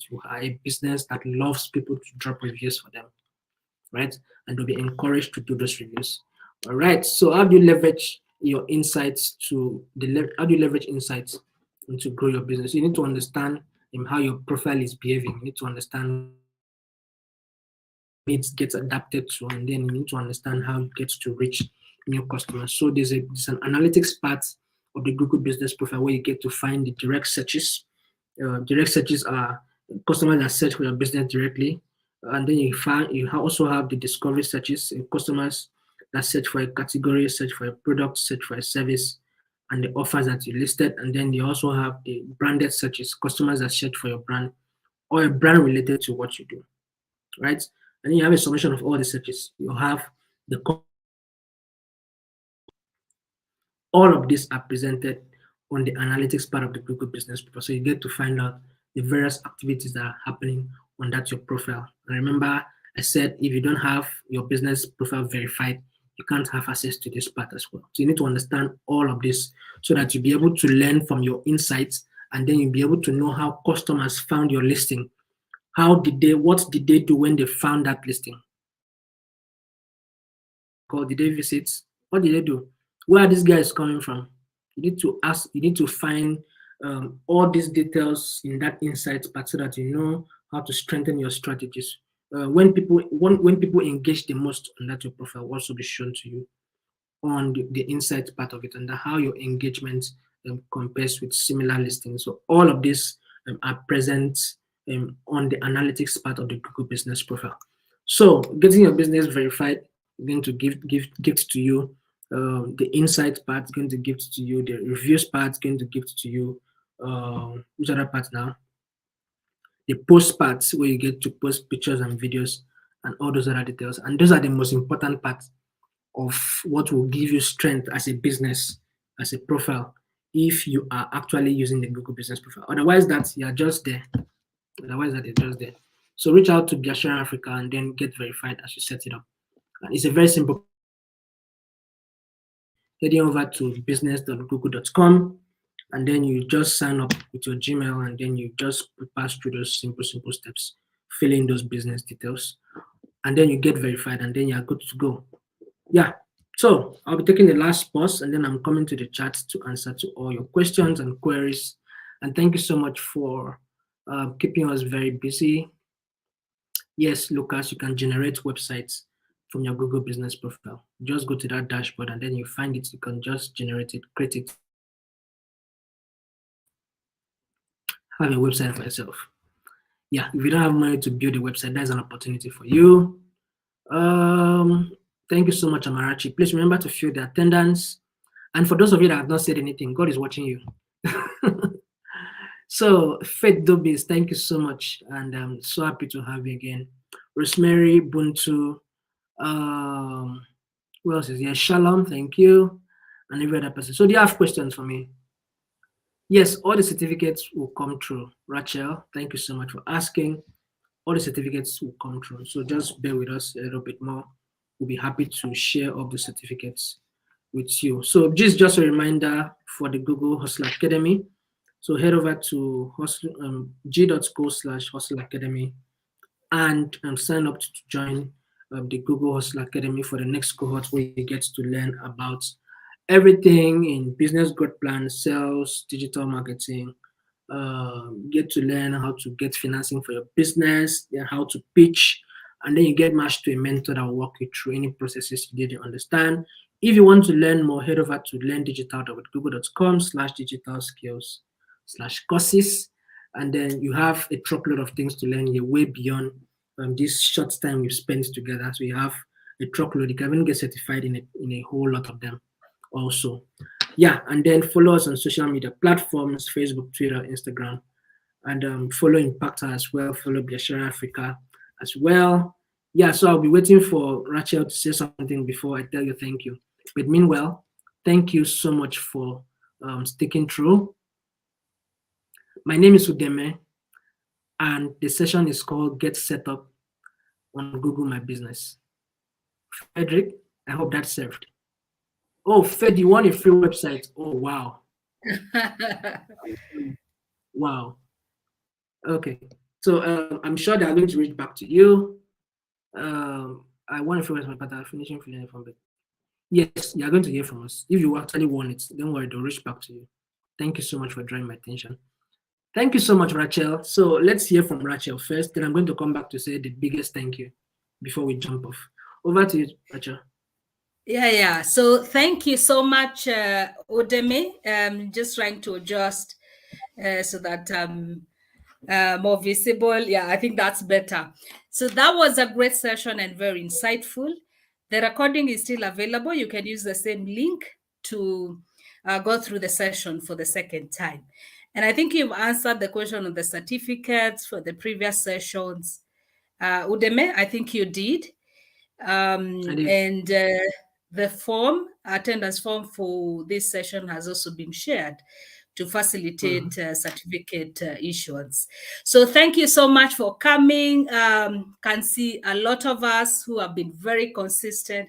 you are a business that loves people to drop reviews for them, right? And they'll be encouraged to do those reviews. All right. So how do you leverage your insights how do you leverage insights to grow your business? You need to understand how your profile is behaving. You need to understand needs gets adapted to, and then you need to understand how it gets to reach new customers. So there's an analytics part of the Google Business Profile where you get to find the direct searches. Direct searches are customers that search for your business directly, and then also have the discovery searches, customers that search for a category, search for a product, search for a service, and the offers that you listed. And then you also have the branded searches, customers that search for your brand or a brand related to what you do, right? And then you have a summation of all the searches. You have the all of these are presented on the analytics part of the Google Business Profile. So you get to find out the various activities that are happening on that your profile. And remember, I said if you don't have your business profile verified, you can't have access to this part as well. So you need to understand all of this so that you'll be able to learn from your insights, and then you'll be able to know how customers found your listing. What did they do when they found that listing? Call, did they visit? What did they do? Where are these guys coming from? You need to ask, you need to find all these details in that insights part so that you know how to strengthen your strategies. When people engage the most on that your profile will also be shown to you on the insight part of it and how your engagement compares with similar listings. So all of this are present on the analytics part of the Google Business Profile. So getting your business verified is going to give to you the insight part, is going to give to you the reviews part, is going to give to you which other part now? The post parts where you get to post pictures and videos and all those other details. And those are the most important parts of what will give you strength as a business, as a profile, if you are actually using the Google Business Profile. Otherwise, that you're just there. Otherwise, that you're just there. So reach out to Biashara Africa and then get verified as you set it up. And it's a very simple. Heading over to business.google.com, and then you just sign up with your Gmail, and then you just pass through those simple steps, fill in those business details, and then you get verified, and then you're good to go. Yeah. So I'll be taking the last pause, and then I'm coming to the chat to answer to all your questions and queries. And thank you so much for keeping us very busy. Yes, Lucas, you can generate websites from your Google Business Profile. Just go to that dashboard, and then you find it. You can just generate it, create it, have a website for yourself. Yeah, if you don't have money to build a website, that's an opportunity for you. Thank you so much, Amarachi. Please remember to fill the attendance. And for those of you that have not said anything, God is watching you. So, Faith Dobis, thank you so much. And I'm so happy to have you again. Rosemary Buntu, who else is here? Shalom, thank you. And every other person. So, do you have questions for me? Yes, all the certificates will come through. Rachel, thank you so much for asking. All the certificates will come through. So just bear with us a little bit more. We'll be happy to share all the certificates with you. So just a reminder for the Google Hustle Academy. So head over to g.co/Hustle Academy and sign up to join the Google Hustle Academy for the next cohort where you get to learn about everything in business growth plan, sales, digital marketing. Get to learn how to get financing for your business, then how to pitch, and then you get matched to a mentor that will walk you through any processes you didn't understand. If you want to learn more, head over to learndigital.google.com/digital skills/courses, and then you have a truckload of things to learn. You're way beyond this short time we've spent together. So you have a truckload. You can even get certified in a whole lot of them also. Yeah, and then follow us on social media platforms, Facebook, Twitter, Instagram, and follow Impactor as well. Follow Biashara Africa as well. Yeah, so I'll be waiting for Rachel to say something before I tell you thank you. But meanwhile, Thank you so much for sticking through. My name is Udeme, and the session is called Get Set Up on Google My Business. Frederick, I hope that served. Oh, Fed, you want a free website? Oh, wow. Wow. Okay. So I'm sure they are going to reach back to you. I want a free website, but I'm finishing filling it from it. Yes, you are going to hear from us. If you actually want it, don't worry, they'll reach back to you. Thank you so much for drawing my attention. Thank you so much, Rachel. So let's hear from Rachel first. Then I'm going to come back to say the biggest thank you before we jump off. Over to you, Rachel. Yeah. So thank you so much, Odeme. Just trying to adjust so that more visible. Yeah, I think that's better. So that was a great session and very insightful. The recording is still available. You can use the same link to go through the session for the second time. And I think you've answered the question on the certificates for the previous sessions. Udeme, I think you did. I did. And the attendance form for this session has also been shared to facilitate certificate issuance. So thank you so much for coming. Can see a lot of us who have been very consistent,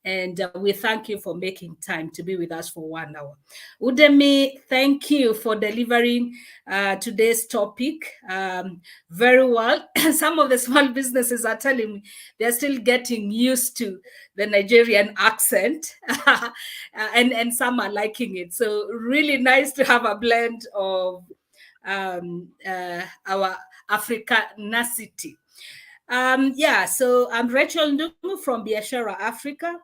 and we thank you for making time to be with us for 1 hour. Udemy, thank you for delivering today's topic very well. Some of the small businesses are telling me they're still getting used to the Nigerian accent, and some are liking it. So really nice to have a blend of our Africanacity. So I'm Rachel Ndungu from Biashara Africa,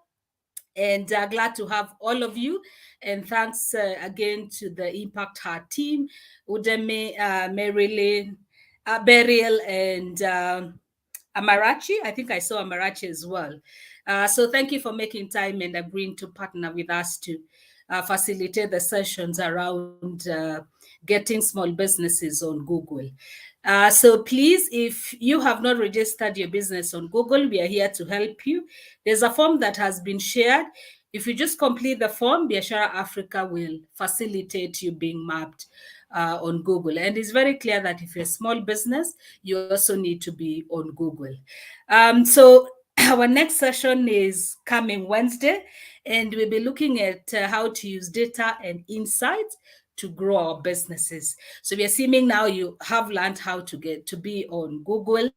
and glad to have all of you. And thanks again to the Impact Heart team, Udeme, Marilyn, Beryl, and Amarachi. I think I saw Amarachi as well. So thank you for making time and agreeing to partner with us to facilitate the sessions around getting small businesses on Google. So please, if you have not registered your business on Google, we are here to help you. There's a form that has been shared. If you just complete the form, Biashara Africa will facilitate you being mapped on Google. And it's very clear that if you're a small business, you also need to be on Google. So our next session is coming Wednesday, and we'll be looking at how to use data and insights to grow our businesses. So we are assuming now you have learned how to get to be on Google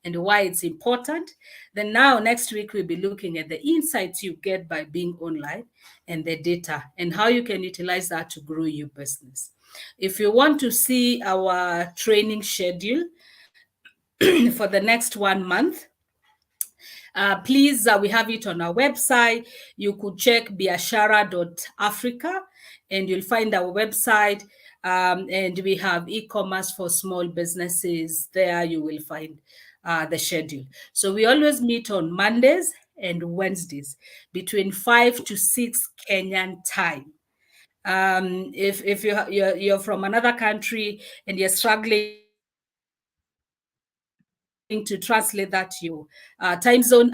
and why it's important. Then now next week we'll be looking at the insights you get by being online and the data and how you can utilize that to grow your business. If you want to see our training schedule for the next 1 month, please, we have it on our website. You could check biashara.africa and you'll find our website. And we have e-commerce for small businesses. There you will find the schedule. So we always meet on Mondays and Wednesdays between 5 to 6 Kenyan time. If you're from another country and you're struggling to translate that to your time zone,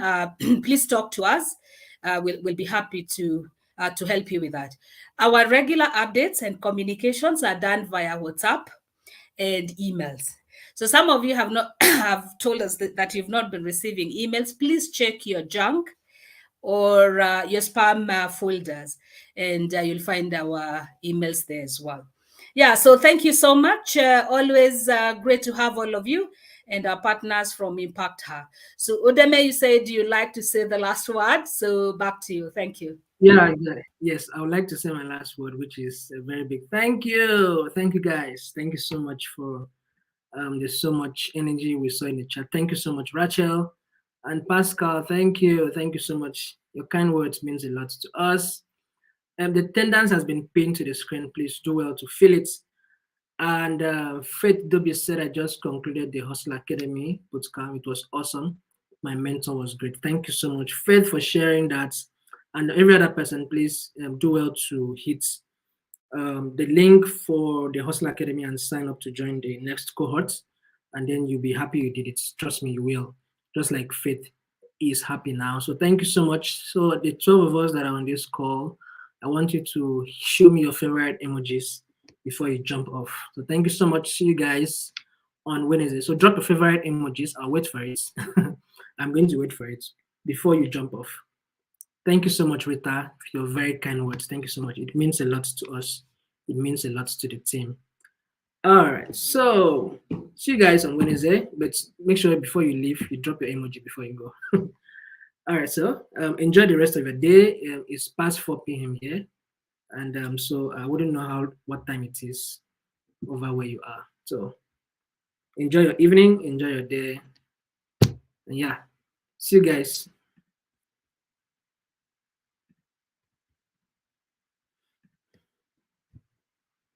please talk to us. We'll be happy to help you with that. Our regular updates and communications are done via WhatsApp and emails. So some of you have not have told us that you've not been receiving emails. Please check your junk or your spam folders, and you'll find our emails there as well. Yeah, so thank you so much. Always great to have all of you and our partners from Impact Her. So Udeme, you said you like to say the last word, so back to you. Thank you. Yeah. Yes, I would like to say my last word, which is a very big thank you. Thank you, guys. Thank you so much for there's so much energy we saw in the chat. Thank you so much, Rachel and Pascal. Thank you. Thank you so much. Your kind words means a lot to us. The attendance has been pinned to the screen. Please do well to fill it. And Faith W said, I just concluded the Hustle Academy bootcamp. It was awesome. My mentor was great. Thank you so much, Faith, for sharing that. And every other person, please do well to hit the link for the Hustle Academy and sign up to join the next cohort. And then you'll be happy you did it. Trust me, you will. Just like Faith is happy now. So thank you so much. So the 12 of us that are on this call, I want you to show me your favorite emojis before you jump off. So thank you so much. See you guys on Wednesday. So drop your favorite emojis. I'll wait for it. I'm going to wait for it before you jump off. Thank you so much, Rita, for your very kind words. Thank you so much. It means a lot to us. It means a lot to the team. All right. So see you guys on Wednesday. But make sure before you leave, you drop your emoji before you go. All right. So enjoy the rest of your day. It's past 4 p.m. here, and so I wouldn't know how what time it is over where you are. So enjoy your evening. Enjoy your day. And yeah, see you guys.